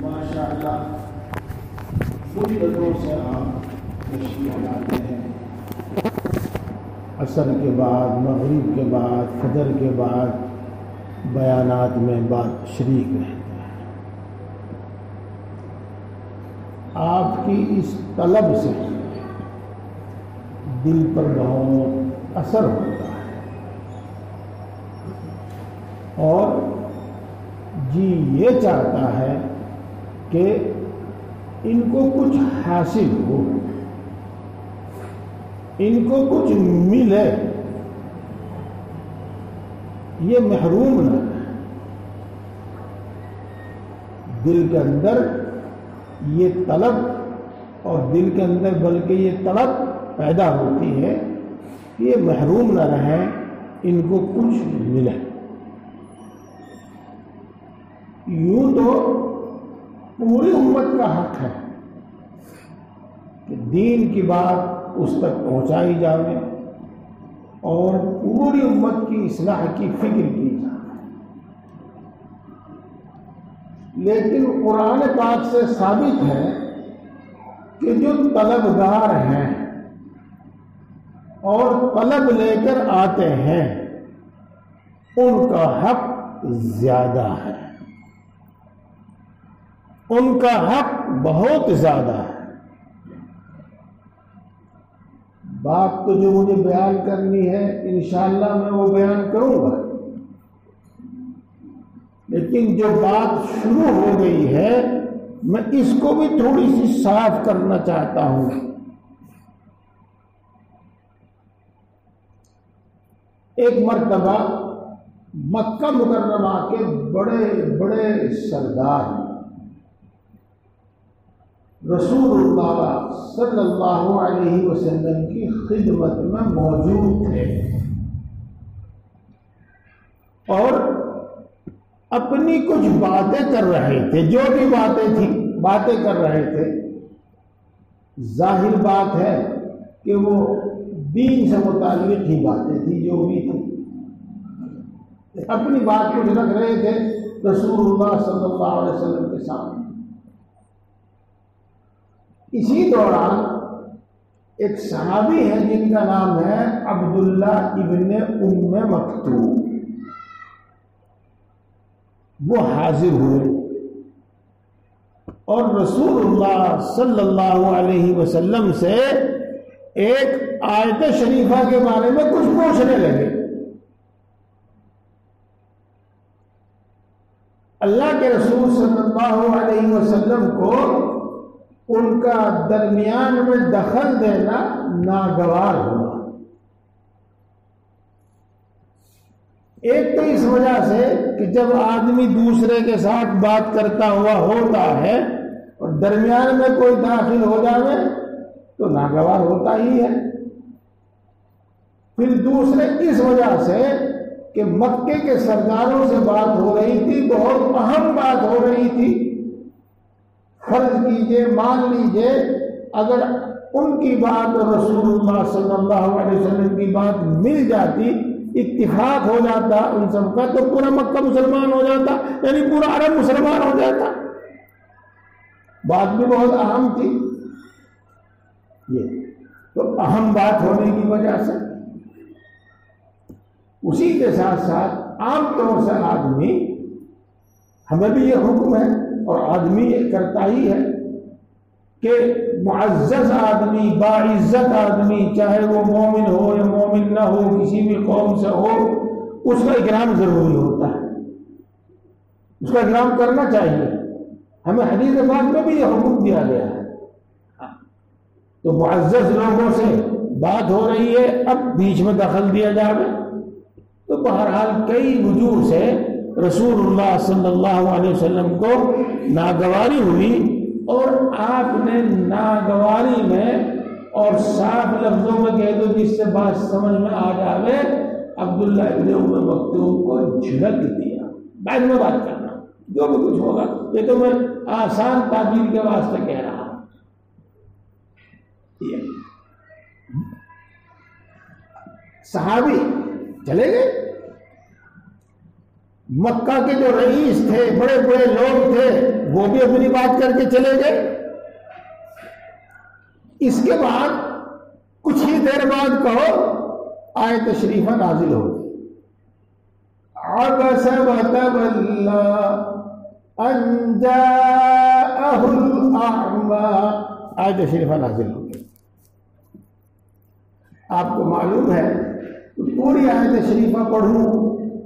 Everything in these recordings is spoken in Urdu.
ماشاءاللہ مدتوں سے آپ تشریف لاتے ہیں، عصر کے بعد، مغرب کے بعد، فجر کے بعد بیانات میں بات شریک رہتے ہیں۔ آپ کی اس طلب سے دل پر بہت اثر ہوتا ہے اور جی یہ چاہتا ہے کہ ان کو کچھ حاصل ہو، ان کو کچھ ملے، یہ محروم نہ ہے۔ دل کے اندر یہ طلب اور دل کے اندر بلکہ یہ طلب پیدا ہوتی ہے کہ یہ محروم نہ رہے، ان کو کچھ ملے۔ یوں تو پوری امت کا حق ہے کہ دین کی بات اس تک پہنچائی جائے اور پوری امت کی اصلاح کی فکر کی جائے، لیکن قرآن پاک سے ثابت ہے کہ جو طلبگار ہیں اور طلب لے کر آتے ہیں ان کا حق زیادہ ہے، ان کا حق بہت زیادہ ہے۔ بات تو جو مجھے بیان کرنی ہے انشاءاللہ میں وہ بیان کروں گا، لیکن جو بات شروع ہو گئی ہے میں اس کو بھی تھوڑی سی صاف کرنا چاہتا ہوں۔ ایک مرتبہ مکہ مکرمہ کے بڑے بڑے سردار رسول اللہ صلی اللہ علیہ وسلم کی خدمت میں موجود تھے اور اپنی کچھ باتیں کر رہے تھے، جو بھی باتیں کر رہے تھے۔ ظاہر بات ہے کہ وہ دین سے متعلق ہی باتیں تھی، جو بھی تھی اپنی بات کو رکھ رہے تھے رسول اللہ صلی اللہ علیہ وسلم کے سامنے۔ اسی دوران ایک صحابی ہے جن کا نام ہے عبداللہ ابن ام مکتوم، وہ حاضر ہوئے اور رسول اللہ صلی اللہ علیہ وسلم سے ایک آیت شریفہ کے بارے میں کچھ پوچھنے لگے۔ اللہ کے رسول صلی اللہ علیہ وسلم کو ان کا درمیان میں دخل دینا ناگوار ہوا۔ ایک تو اس وجہ سے کہ جب آدمی دوسرے کے ساتھ بات کرتا ہوا ہوتا ہے اور درمیان میں کوئی داخل ہو جائے تو ناگوار ہوتا ہی ہے۔ پھر دوسرے اس وجہ سے کہ مکے کے سرداروں سے بات ہو رہی تھی، بہت اہم بات ہو رہی تھی۔ فرض کیجئے، مان لیجئے اگر ان کی بات اور رسول اللہ صلی اللہ علیہ وسلم کی بات مل جاتی، اتفاق ہو جاتا ان سب کا، تو پورا مکہ مسلمان ہو جاتا، یعنی پورا عرب مسلمان ہو جاتا۔ بات بھی بہت اہم تھی، یہ تو اہم بات ہونے کی وجہ سے اسی کے ساتھ ساتھ عام طور سے آدمی، ہمیں بھی یہ حکم ہے اور آدمی یہ کرتا ہی ہے کہ معزز آدمی، باعزت آدمی، چاہے وہ مومن ہو یا مومن نہ ہو، کسی بھی قوم سے ہو، اس کا اکرام ضروری ہوتا ہے، اس کا اکرام کرنا چاہیے۔ ہمیں حدیث پاک میں بھی یہ حکم دیا گیا ہے۔ تو معزز لوگوں سے بات ہو رہی ہے، اب بیچ میں دخل دیا جائے تو بہرحال کئی وجوہ سے رسول اللہ صلی اللہ علیہ وسلم کو ناگواری ہوئی اور آپ نے ناگواری میں اور صاف لفظوں میں کہہ دو جس سے بات سمجھ میں آ جاوے، عبداللہ ابن ام مکتوم کو جھڑک دیا۔ بعد میں بات کرنا، جو بھی کچھ ہوگا، یہ تو میں آسان تعبیر کے واسطے کہہ رہا ہوں۔ صحابی چلے گئے، مکہ کے جو رئیس تھے، بڑے بڑے لوگ تھے، وہ بھی اپنی بات کر کے چلے گئے۔ اس کے بعد کچھ ہی دیر بعد کہو آیت شریفہ نازل ہو گئی، عبس وتولى ان جاءه الاعمى، آیت شریفہ نازل ہو گئی۔ آپ کو معلوم ہے پوری آیت شریفہ پڑھوں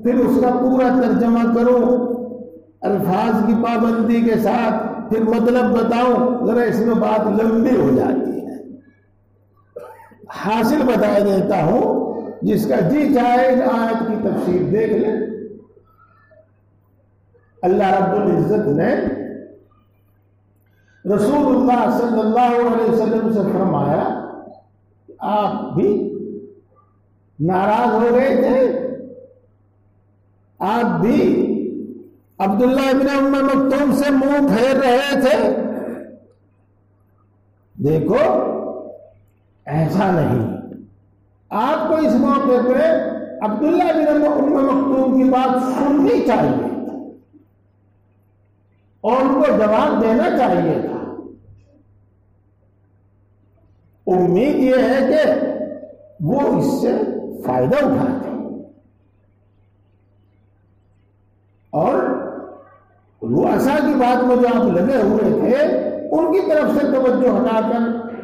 پھر اس کا پورا ترجمہ کروں الفاظ کی پابندی کے ساتھ، پھر مطلب بتاؤں، ذرا اس میں بات لمبی ہو جاتی ہے۔ حاصل بتا دیتا ہوں، جس کا جی چاہے ان آیت کی تفسیر دیکھ لیں۔ اللہ رب العزت نے رسول اللہ صلی اللہ علیہ وسلم سے فرمایا، آپ بھی ناراض ہو گئے تھے، آپ بھی عبداللہ ابن ام مکتوم سے منہ پھیر رہے تھے۔ دیکھو ایسا نہیں، آپ کو اس موقع پہ عبداللہ ابن ام مکتوم کی بات سننی چاہیے اور ان کو جواب دینا چاہیے تھا۔ امید یہ ہے کہ وہ اس سے فائدہ اٹھاتے اور رؤسا کی بات میں جو آپ لگے ہوئے تھے ان کی طرف سے توجہ ہٹا کر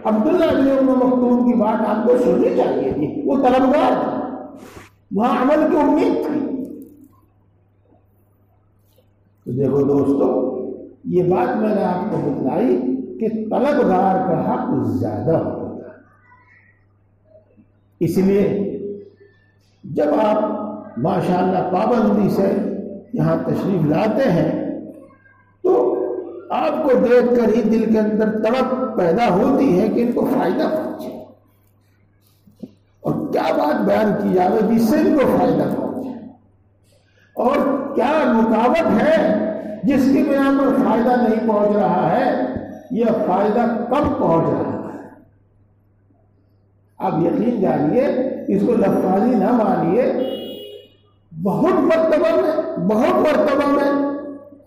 عبداللہ بن ام مکتوم کی بات آپ کو سننی چاہیے تھی۔ وہ طلبگار تھا، وہاں عمل کی امید تھی۔ تو دیکھو دوستو، یہ بات میں نے آپ کو بتلائی کہ طلبگار کا حق زیادہ ہوتا ہے۔ اس لیے جب آپ ماشاءاللہ پابندی سے یہاں تشریف لاتے ہیں تو آپ کو دیکھ کر ہی دل کے اندر تڑپ پیدا ہوتی ہے کہ ان کو فائدہ پہنچے، اور کیا بات بیان کی جائے جس سے ان کو فائدہ پہنچے، اور کیا رکاوٹ ہے جس کی بنا پر فائدہ نہیں پہنچ رہا ہے، یہ فائدہ کب پہنچ رہا ہے۔ آپ یقین جانیے، اس کو لفظی نہ مانیے، بہت مرتبہ میں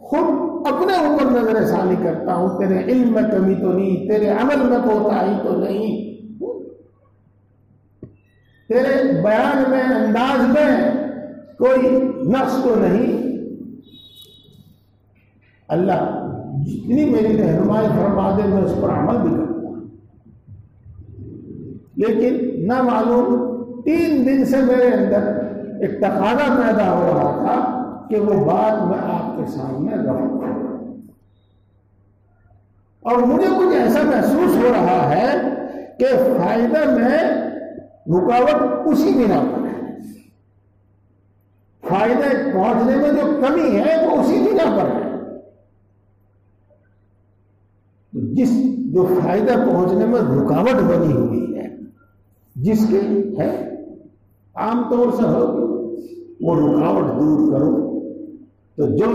خود اپنے اوپر نظر ثانی کرتا ہوں، تیرے علم میں کمی تو نہیں، تیرے عمل میں کوتاہی تو نہیں، تیرے بیان میں انداز میں کوئی نقص تو نہیں۔ اللہ جتنی میری رہنمائی فرما دے میں اس پر عمل بھی کرتا ہوں، لیکن نہ معلوم 3 دن سے میرے اندر ایک تقاضا پیدا ہو رہا تھا کہ وہ بات میں آپ کے سامنے رکھوں، اور مجھے کچھ ایسا محسوس ہو رہا ہے کہ فائدہ میں رکاوٹ اسی بنا پر ہے، فائدہ پہنچنے میں جو کمی ہے وہ اسی بنا پر ہے۔ جو فائدہ پہنچنے میں رکاوٹ بنی ہوئی ہے، جس کے ہے عام طور سے ہوگی، وہ رکاوٹ دور کرو، تو جو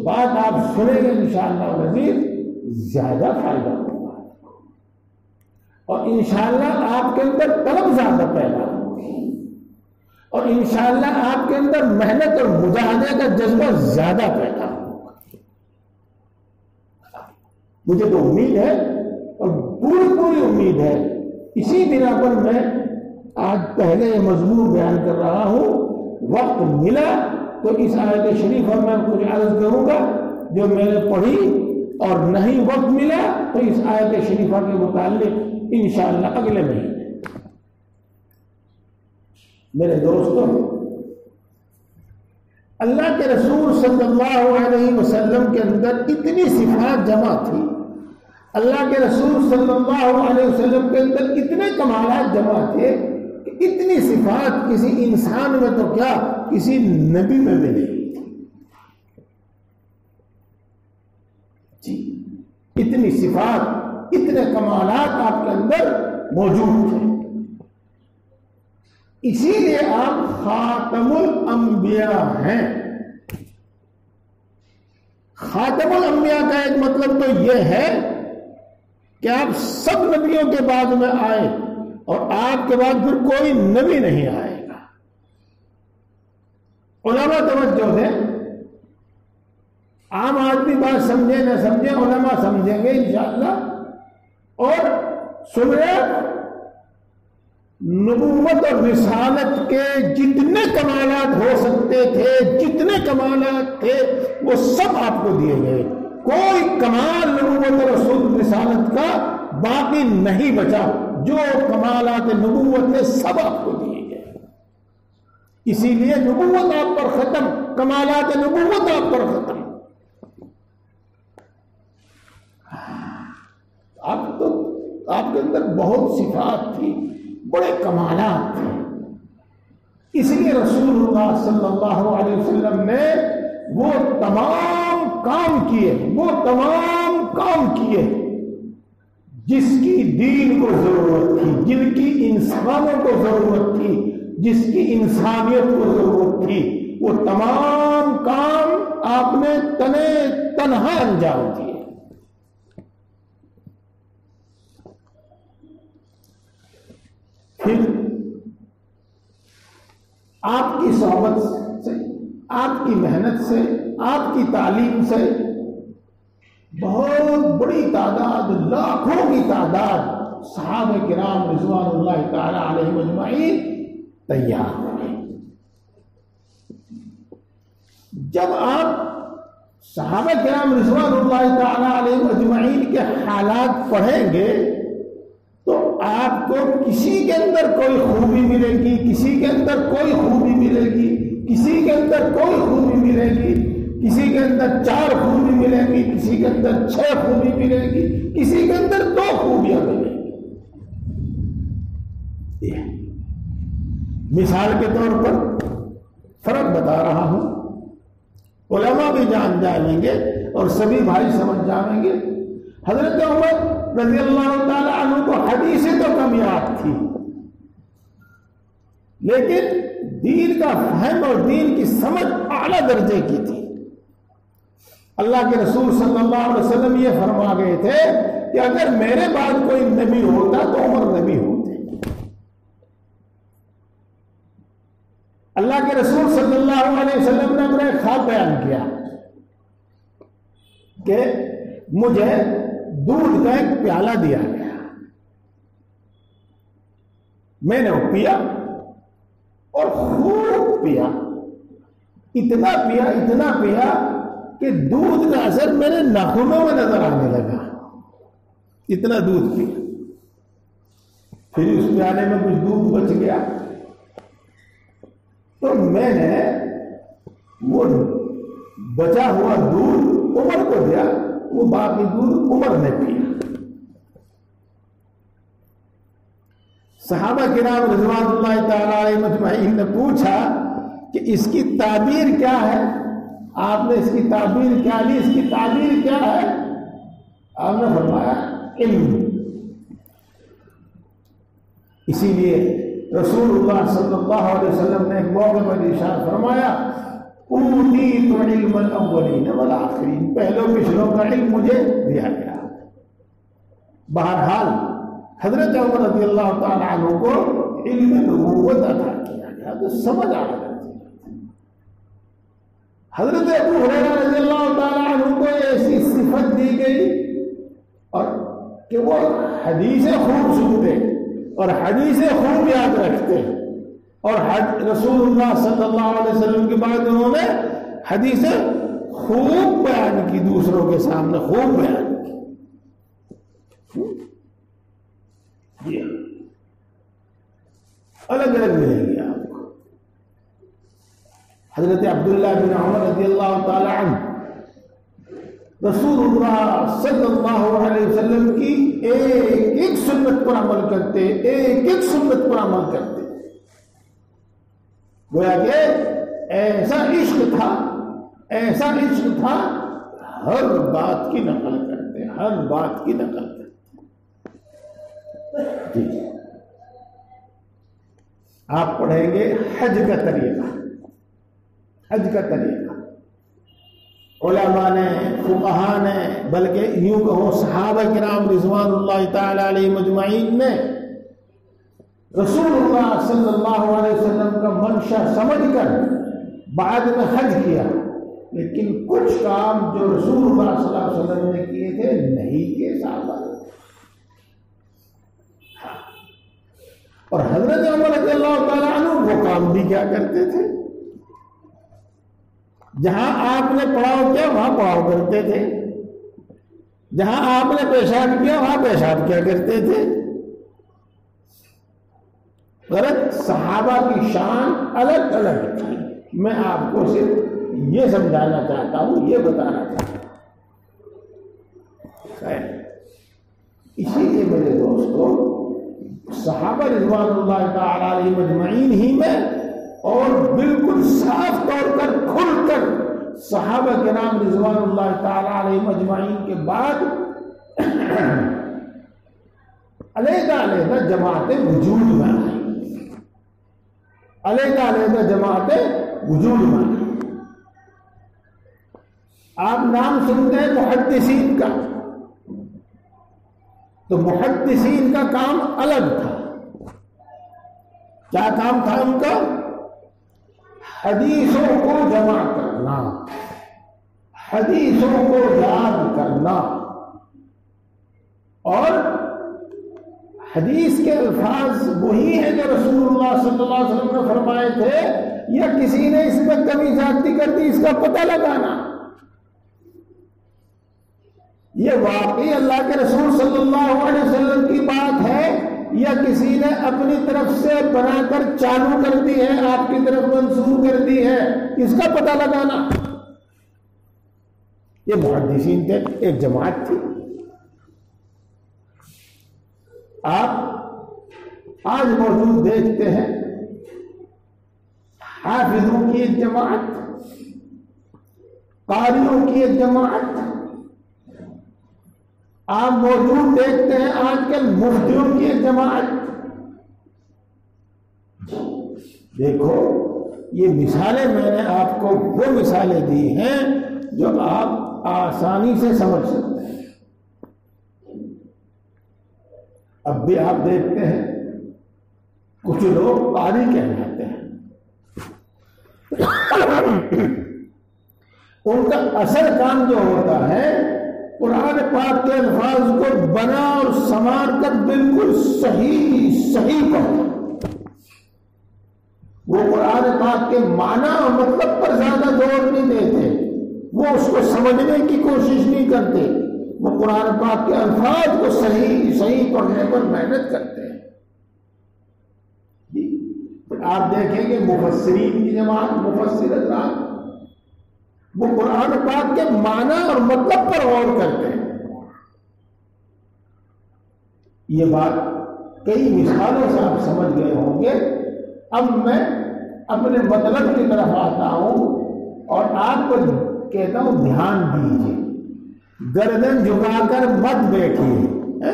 بات آپ سنیں گے انشاءاللہ العزیز زیادہ فائدہ ہوگا، اور انشاءاللہ آپ کے اندر طلب زیادہ پیدا ہوگی، اور انشاءاللہ آپ کے اندر محنت اور مجاہدے کا جذبہ زیادہ پیدا ہوگا۔ مجھے تو امید ہے اور پوری امید ہے، اسی بنا پر میں آج پہلے یہ مضمون بیان کر رہا ہوں۔ وقت ملا تو اس آیت شریفہ میں کچھ عرض کروں گا جو میں نے پڑھی، اور نہیں وقت ملا تو اس آیت شریفہ کے متعلق انشاءاللہ اگلے مہینے۔ میرے دوستوں، اللہ کے رسول صلی اللہ علیہ وسلم کے اندر اتنی صفات جمع تھی، اللہ کے رسول صلی اللہ علیہ وسلم کے اندر اتنے کمالات جمع تھے کہ اتنی صفات کسی انسان میں تو کیا، کسی نبی میں بھی نہیں جی، اتنی صفات، اتنے کمالات آپ کے اندر موجود تھے۔ اسی لیے آپ خاتم الانبیاء ہیں۔ خاتم الانبیاء کا ایک مطلب تو یہ ہے کہ آپ سب نبیوں کے بعد میں آئے، اور آپ کے بعد پھر کوئی نبی نہیں آئے گا۔ علماء توجہ دیں، عام آدمی بات سمجھے نہ سمجھے، علماء سمجھیں گے انشاءاللہ، اور سمجھے نبوت اور رسالت کے جتنے کمالات ہو سکتے تھے، جتنے کمالات تھے، وہ سب آپ کو دیے گئے. کوئی کمال نبوت اور رسول رسالت کا باقی نہیں بچا. جو کمالات نبوت تھے سب آپ کو دیے گئے. اسی لیے نبوت آپ پر ختم، کمالات نبوت آپ پر ختم. آپ کے اندر بہت صفات تھی، بڑے کمالات تھے. اس لیے رسول اللہ صلی اللہ علیہ وسلم نے وہ تمام کام کیے جس کی دین کو ضرورت تھی، جن کی انسانوں کو ضرورت تھی، جس کی انسانیت کو ضرورت تھی. وہ تمام کام آپ نے تنہا انجام دیے. پھر آپ کی صحبت سے، آپ کی محنت سے، آپ کی تعلیم سے بہت بڑی تعداد، لاکھوں کی تعداد صحابہ کرام رضوان اللہ تعالی علیہم اجمعین تیار ہوئے. جب آپ صحابہ کرام رضوان اللہ تعالی علیہم اجمعین کے حالات پڑھیں گے تو آپ کو کسی کے اندر کوئی خوبی ملے گی، کسی کے اندر کوئی خوبی ملے گی، کسی کے اندر کوئی خوبی ملے گی، کسی کے اندر 4 خوبی ملے گی، کسی کے اندر 6 خوبی ملے گی، کسی کے اندر 2 خوبیاں ملیں گی. مثال کے طور پر فرق بتا رہا ہوں، علماء بھی جان جائیں گے اور سبھی بھائی سمجھ جائیں گے. حضرت عمر رضی اللہ تعالی عنہ کو حدیثیں تو کم یاد تھی، لیکن دین کا فہم اور دین کی سمجھ اعلیٰ درجے کی تھی. اللہ کے رسول صلی اللہ علیہ وسلم یہ فرما گئے تھے کہ اگر میرے بعد کوئی نبی ہوتا تو عمر نبی ہوتے. اللہ کے رسول صلی اللہ علیہ وسلم نے اپنا ایک خواب بیان کیا کہ مجھے دودھ کا ایک پیالہ دیا گیا، میں نے وہ پیا اور خوب پیا، اتنا پیا کہ دودھ کا اثر میرے ناخنوں میں نظر آنے لگا. اتنا دودھ پیا. پھر اس پیالے میں کچھ دودھ بچ گیا تو میں نے وہ بچا ہوا دودھ عمر کو دیا، وہ باقی دودھ عمر نے پیا. صحابہ کرام رضوان اللہ تعالی علیہم اجمعین نے پوچھا کہ اس کی تعبیر کیا ہے؟ آپ نے اس کی تعبیر کیا لی؟ اس کی تعبیر کیا ہے؟ آپ نے فرمایا علم. اسی لیے رسول اللہ صلی اللہ علیہ وسلم نے ایک موقع پر ارشاد فرمایا اوتیت علم الاولین والآخرین، پہلوں پچھلوں کا علم مجھے دیا گیا. بہرحال حضرت عمر رضی اللہ تعالی عنہ کو علم نبوت عطا کیا گیا تو سمجھ آ رہا. حضرت ابو ہریرہ رضی اللہ تعالی عنہ کو ایسی صفت دی گئی اور کہ وہ حدیثیں خوب سنتے اور حدیثیں خوب یاد رکھتے، اور رسول اللہ صلی اللہ علیہ وسلم کے بعد انہوں نے حدیثیں خوب بیان کی، دوسروں کے سامنے خوب بیان کی. الگ الگ ملے گی آپ کو. حضرت عبداللہ بن عمر رضی اللہ تعالی عنہ رسول اللہ صلی اللہ علیہ وسلم کی ایک ایک سنت پر عمل کرتے، ایک ایک سنت پر عمل کرتے. گویا کہ ایسا عشق تھا ہر بات کی نقل کرتے، ہر بات کی نقل کرتے. جی آپ پڑھیں گے حج کا طریقہ. علماء نے، فقہاء نے، بلکہ یوں کہو صحابہ کرام رضوان اللہ تعالی علیہ مجمعین نے رسول اللہ صلی اللہ علیہ وسلم کا منشا سمجھ کر بعد میں حج کیا. لیکن کچھ کام جو رسول اللہ صلی اللہ علیہ وسلم نے کیے تھے نہیں کیے صحابہ نے. اور حضرت عمر رضی اللہ تعالیٰ عنہ وہ کام بھی کیا کرتے تھے؟ جہاں آپ نے پڑاؤ کیا وہاں پڑاؤ کرتے تھے، جہاں آپ نے پیشاب کیا وہاں پیشاب کیا کرتے تھے. غلط صحابہ کی شان الگ الگ تھی. میں آپ کو صرف یہ سمجھانا چاہتا ہوں، یہ بتانا چاہتا ہوں. اسی لیے میرے دوستوں، صحابہ رضوان اللہ تعالی علیہم اجمعین ہی میں اور بالکل صاف طور پر کھل کر صحابہ کرام رضوان اللہ تعالی علیہم اجمعین کے بعد علیحدہ علیحدہ جماعتیں وجود میں آئیں، علیحدہ علیحدہ جماعتیں وجود میں آئیں. آپ نام سنتے ہیں محدثین کا، تو محدثین کا کام الگ تھا. کیا کام تھا ان کا؟ حدیثوں کو جمع کرنا، حدیثوں کو یاد کرنا، اور حدیث کے الفاظ وہی ہیں جو رسول اللہ صلی اللہ علیہ وسلم نے فرمائے تھے، یا کسی نے اس میں کمی زیادتی کر دی اس کا پتہ لگانا. یہ واقعی اللہ کے رسول صلی اللہ علیہ وسلم کی بات ہے یا کسی نے اپنی طرف سے بنا کر چالو کر دی ہے، آپ کی طرف منسوخ کر دی ہے، اس کا پتہ لگانا. یہ محدثین کے ایک جماعت تھی. آپ آج موجود دیکھتے ہیں حافظوں کی ایک جماعت، قاریوں کی ایک جماعت. آپ موجود دیکھتے ہیں آج کل مفتیوں کی ایک جماعت. دیکھو یہ مثالیں میں نے آپ کو وہ مثالیں دی ہیں جو آپ آسانی سے سمجھ سکتے ہیں. اب بھی آپ دیکھتے ہیں کچھ لوگ قاری کہلاتے ہیں، ان کا اصل کام جو ہوتا ہے قرآن پاک کے الفاظ کو بنا اور سنوار کر بالکل صحیح پڑھنا. وہ قرآن پاک کے معنی اور مطلب پر زیادہ زور نہیں دیتے، وہ اس کو سمجھنے کی کوشش نہیں کرتے، وہ قرآن پاک کے الفاظ کو صحیح پڑھنے پر محنت کرتے ہیں. پھر آپ دیکھیں گے مفسرین کی جماعت، مفسر حضرات، وہ قرآن پاک کے معنی اور مطلب پر غور کرتے ہیں. یہ بات کئی مثالوں سے آپ سمجھ گئے ہوں گے. اب میں اپنے مطلب کی طرف آتا ہوں اور آپ کو کہتا ہوں دھیان دیجیے، گردن جھکا کر مت بیٹھیے،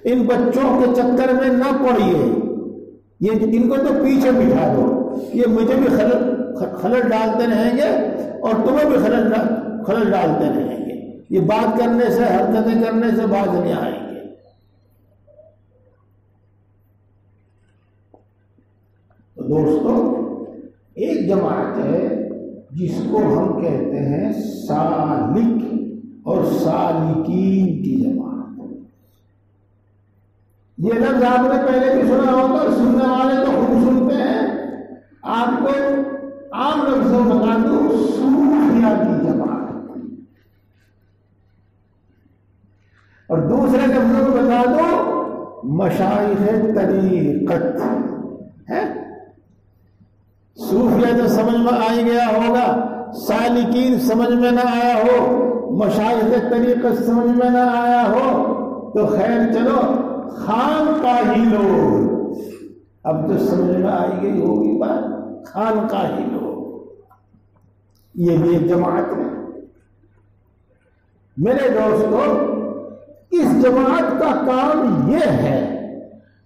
ان بچوں کے چکر میں نہ پڑیے. یہ ان کو تو پیچھے بٹھا دو، یہ مجھے بھی خلل ڈالتے رہیں گے اور تمہیں بھی خلل ڈالتے رہیں گے. یہ بات کرنے سے، حرکتیں کرنے سے باز نہیں آئیں گے. تو دوستو، ایک جماعت ہے جس کو ہم کہتے ہیں سالک اور سالکین کی جماعت. یہ لفظ آپ نے پہلے بھی سنا ہوگا، سننے والے تو خوب سنتے ہیں. آپ کو عام لفظوں بتا دوں، صوفیہ کی جماعت. اور دوسرے لفظوں کو بتا دو، مشائخ طریقت ہے. صوفیہ تو سمجھ میں آ گیا ہوگا، سالکین سمجھ میں نہ آیا ہو، مشائخ طریقت سمجھ میں نہ آیا ہو، تو خیر چلو خانقاہی لوگ. اب تو سمجھ میں آئی گئی ہوگی بات، خانقاہی لوگ. یہ بھی ایک جماعت ہے. میرے دوستو، اس جماعت کا کام یہ ہے،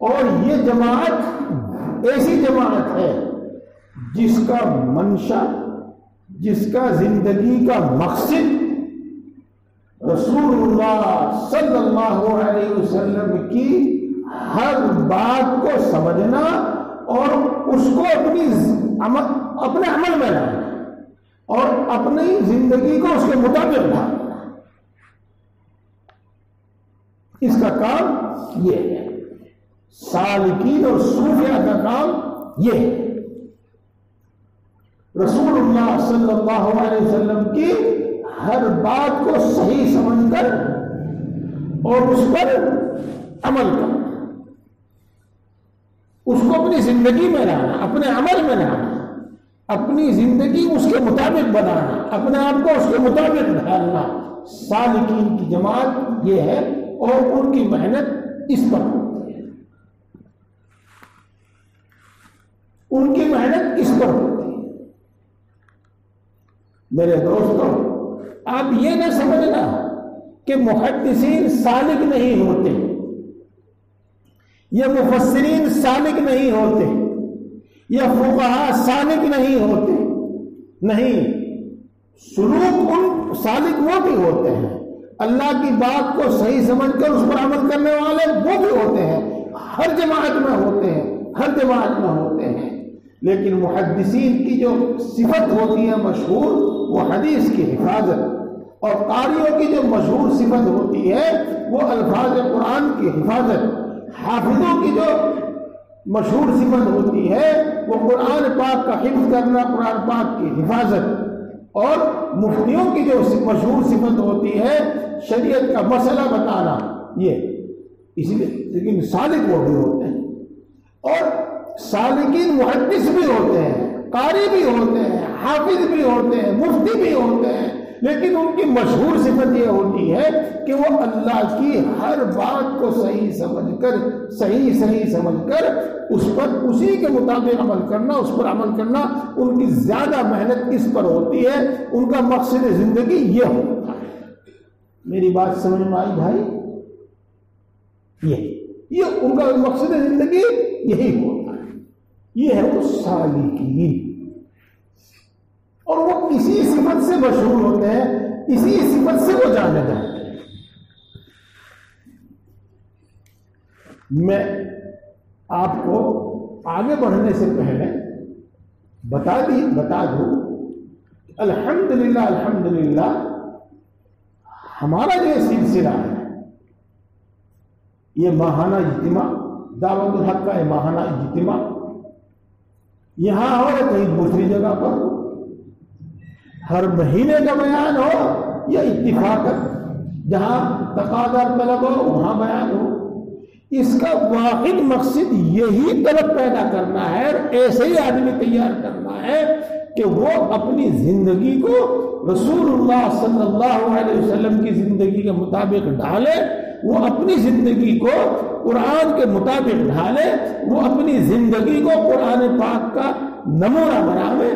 اور یہ جماعت ایسی جماعت ہے جس کا منشا، جس کا زندگی کا مقصد رسول اللہ صلی اللہ علیہ وسلم کی ہر بات کو سمجھنا اور اس کو اپنے عمل میں لانا. اور اپنی زندگی کو اس کے مطابق ڈھالنا، اس کا کام یہ ہے۔ سالکین اور صوفیاء کا کام یہ ہے۔ رسول اللہ صلی اللہ علیہ وسلم کی ہر بات کو صحیح سمجھ کر اور اس پر عمل کرنا، اس کو اپنی زندگی میں لانا، اپنے عمل میں لانا، اپنی زندگی اس کے مطابق بنانا، اپنے آپ کو اس کے مطابق ڈھالنا۔ سالکین کی جماعت یہ ہے، اور ان کی محنت اس پر ہوتی ہے، ان کی محنت اس پر ہوتی ہے۔ میرے دوستو، آپ یہ نہ سمجھنا کہ محدثین سالک نہیں ہوتے یا مفسرین سالک نہیں ہوتے یا فقہاء سالک نہیں ہوتے، نہیں، سلوک ان سالک وہ بھی ہوتے ہیں، اللہ کی بات کو صحیح سمجھ کر اس پر عمل کرنے والے وہ بھی ہوتے ہیں، ہر جماعت میں ہوتے ہیں، ہر جماعت میں ہوتے ہیں۔ لیکن محدثین کی جو صفت ہوتی ہے مشہور، وہ حدیث کی حفاظت، اور قاریوں کی جو مشہور صفت ہوتی ہے وہ الفاظ قرآن کی حفاظت، حافظوں کی جو مشہور صفت ہوتی ہے وہ قرآن پاک کا حفظ کرنا، قرآن پاک کی حفاظت، اور مفتیوں کی جو مشہور صفت ہوتی ہے شریعت کا مسئلہ بتانا۔ یہ اسی لیے لیکن سالک وہ بھی ہوتے ہیں، اور سالکین محدث بھی ہوتے ہیں، قاری بھی ہوتے ہیں، حافظ بھی ہوتے ہیں، مفتی بھی ہوتے ہیں، لیکن ان کی مشہور صفت یہ ہوتی ہے کہ وہ اللہ کی ہر بات کو صحیح سمجھ کر، صحیح سمجھ کر اس پر اسی کے مطابق عمل کرنا، اس پر عمل کرنا۔ ان کی زیادہ محنت اس پر ہوتی ہے، ان کا مقصد زندگی یہ ہوتا ہے۔ میری بات سمجھ میں آئی بھائی؟ یہ ان کا مقصد زندگی یہی ہوتا ہے، یہ ہے وہ سالکین، اور وہ اسی صفت سے مشہور ہوتے ہیں، اسی صفت سے وہ جانے جاتے ہیں۔ میں آپ کو آگے بڑھنے سے پہلے بتا دوں الحمدللہ ہمارا جو سلسلہ ہے، یہ ماہانہ اجتماع، دعوت الحق کا یہ ماہانہ اجتماع، یہاں ہو یا کہیں دوسری جگہ پر، ہر مہینے کا بیان ہو یا اتفاقاً جہاں تقاضا طلب ہو وہاں بیان ہو، اس کا واحد مقصد یہی طلب پیدا کرنا ہے، اور ایسے ہی آدمی تیار کرنا ہے کہ وہ اپنی زندگی کو رسول اللہ صلی اللہ علیہ وسلم کی زندگی کے مطابق ڈھالے، وہ اپنی زندگی کو قرآن کے مطابق ڈھالے، وہ اپنی زندگی کو قرآن پاک کا نمونہ بناوے،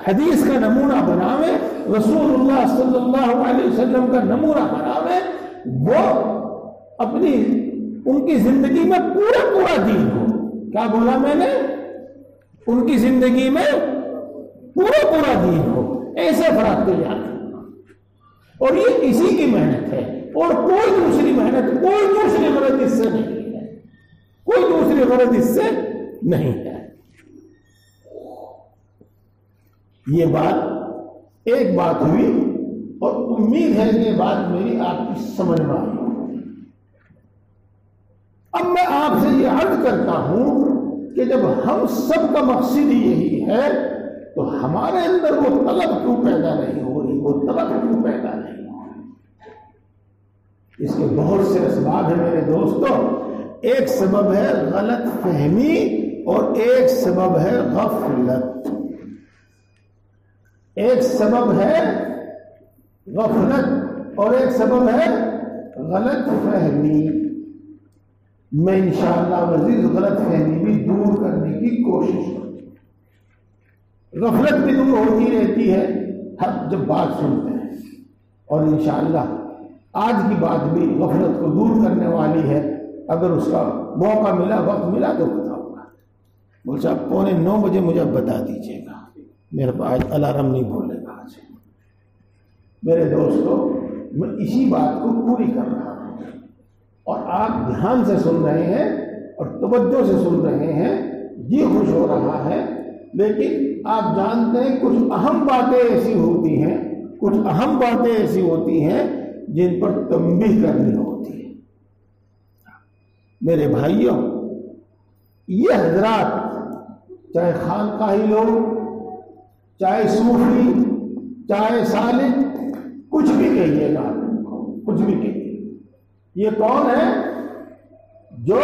حدیث کا نمونہ بناوے، رسول اللہ صلی اللہ علیہ وسلم کا نمونہ بناوے، وہ اپنی ان کی زندگی میں پورا دین ہو۔ کیا بولا میں نے؟ ان کی زندگی میں پورا دین ہو، ایسے افراد تیار کرنا، اور یہ اسی کی محنت ہے، اور کوئی دوسری محنت، کوئی دوسری غرض اس سے نہیں ہے، کوئی دوسری غرض اس سے نہیں ہے۔ یہ بات ایک بات ہوئی، اور امید ہے کہ یہ بات میری آپ کی سمجھ میں آئی۔ اب میں آپ سے یہ عرض کرتا ہوں کہ جب ہم سب کا مقصد یہی ہے تو ہمارے اندر وہ طلب کیوں پیدا نہیں ہو رہی، وہ طلب کیوں پیدا نہیں ہو رہی؟ اس کے بہت سے اسباب ہیں میرے دوستو۔ ایک سبب ہے غلط فہمی، اور ایک سبب ہے غفلت۔ ایک سبب ہے غفلت اور ایک سبب ہے غلط فہمی۔ میں انشاءاللہ عزیز غلط فہمی بھی دور کرنے کی کوشش کروں۔ غفلت بھی دور ہوتی رہتی ہے ہر جب بات سنتے ہیں، اور انشاءاللہ آج کی بات بھی غفلت کو دور کرنے والی ہے۔ اگر اس کا موقع ملا، وقت ملا تو بتاؤں گا۔ بول صاحب 8:45 بجے مجھے بتا دیجیے گا، میرے پاس الارم نہیں بولے گا آج۔ میرے دوستو، میں اسی بات کو پوری کر رہا ہوں، اور آپ دھیان سے سن رہے ہیں اور توجہ سے سن رہے ہیں، جی خوش ہو رہا ہے، لیکن آپ جانتے ہیں کچھ اہم باتیں ایسی ہوتی ہیں جن پر تنبیہ کرنی ہوتی ہے۔ میرے بھائیوں، یہ حضرات چاہے خانقاہی لوگ، چاہے صوفی، چاہے سالک، کچھ بھی کہیے گا، کچھ بھی کہیے، یہ کون ہے؟ جو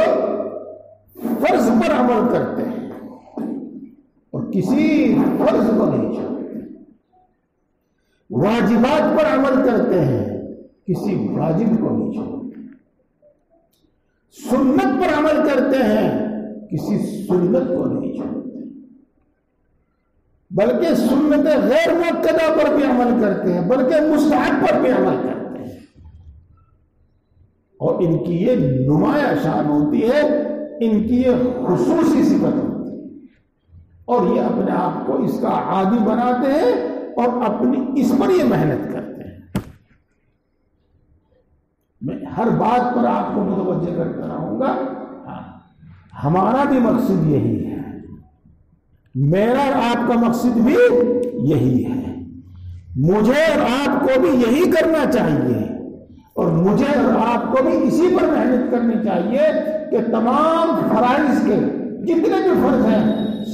فرض پر عمل کرتے ہیں اور کسی فرض کو نہیں چھوڑتے، واجبات پر عمل کرتے ہیں، کسی واجب کو نہیں چھوڑتے، سنت پر عمل کرتے ہیں، کسی سنت کو نہیں چھوڑتے، بلکہ سنت غیر مؤکدہ پر بھی عمل کرتے ہیں، بلکہ مستحب پر بھی عمل کرتے ہیں، اور ان کی یہ نمایاں شان ہوتی ہے، ان کی یہ خصوصی صفت ہوتی ہے، اور یہ اپنے آپ کو اس کا عادی بناتے ہیں اور اپنی اس پر یہ محنت کرتے ہیں۔ میں ہر بات پر آپ کو متوجہ کرتا رہوں گا، ہمارا بھی مقصد یہی ہے، میرا اور آپ کا مقصد بھی یہی ہے، مجھے اور آپ کو بھی یہی کرنا چاہیے، اور مجھے اور آپ کو بھی اسی پر محنت کرنی چاہیے کہ تمام فرائض کے جتنے بھی فرض ہیں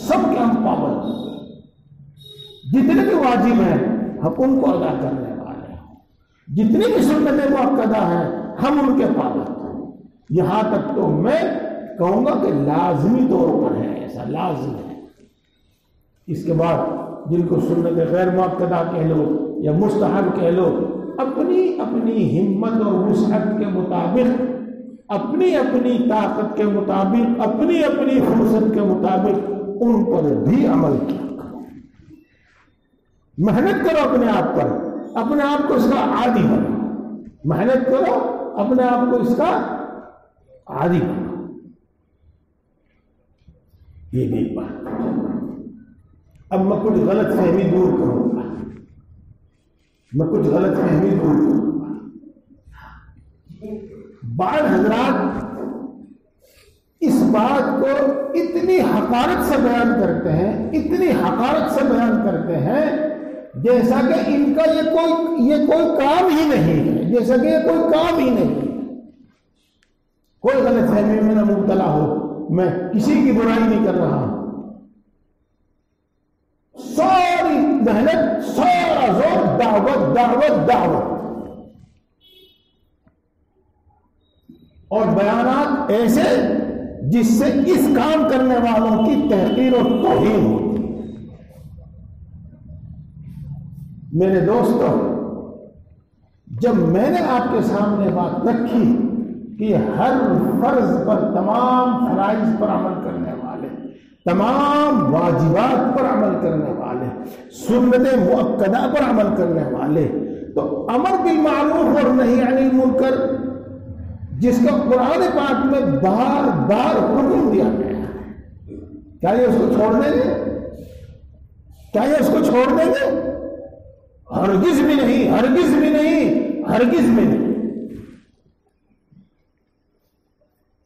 سب کے ہم پابند ہیں، جتنے بھی واجب ہیں ہم ان کو ادا کرنے والے ہیں، جتنی بھی سنتیں مؤکدہ ہیں ہم ان کے پابند ہیں، یہاں تک تو میں کہوں گا کہ لازمی طور پر ہے، ایسا لازم ہے۔ اس کے بعد جن کو سنت غیر مؤکدہ کہہ لو یا مستحب کہہ لو، اپنی اپنی ہمت اور وسعت کے مطابق، اپنی اپنی طاقت کے مطابق، اپنی اپنی فرصت کے مطابق ان پر بھی عمل کیا کرو، محنت کرو اپنے آپ پر، اپنے آپ کو اس کا عادی بناؤ، محنت کرو اپنے آپ کو اس کا عادی بناؤ۔ یہ بھی بات، اب میں کچھ غلط فہمی دور کروں گا، بعض حضرات اس بات کو اتنی حقارت سے بیان کرتے ہیں، جیسا کہ ان کا یہ کوئی کام ہی نہیں ہے، جیسا کہ یہ کوئی کام ہی نہیں ہے۔ کوئی غلط فہمی میں نہ مبتلا ہو، میں کسی کی برائی نہیں کر رہا ہوں، ساری محنت، سارا زور دعوت دعوت دعوت، اور بیانات ایسے جس سے اس کام کرنے والوں کی تحقیر اور توہین ہوتی ہے۔ میرے دوستو، جب میں نے آپ کے سامنے بات رکھی کہ ہر فرض پر، تمام فرائض پر عمل کرنے والے، تمام واجبات پر عمل کرنے والے، سنت مؤکدہ پر عمل کرنے والے، تو امر بالمعروف اور نہی عن المنکر جس کا قرآن پاک میں بار بار حکم دیا گیا ہے، کیا یہ اس کو چھوڑ دیں گے؟ کیا یہ اس کو چھوڑ دیں گے؟ ہرگز بھی نہیں، ہرگز بھی نہیں، ہرگز بھی نہیں۔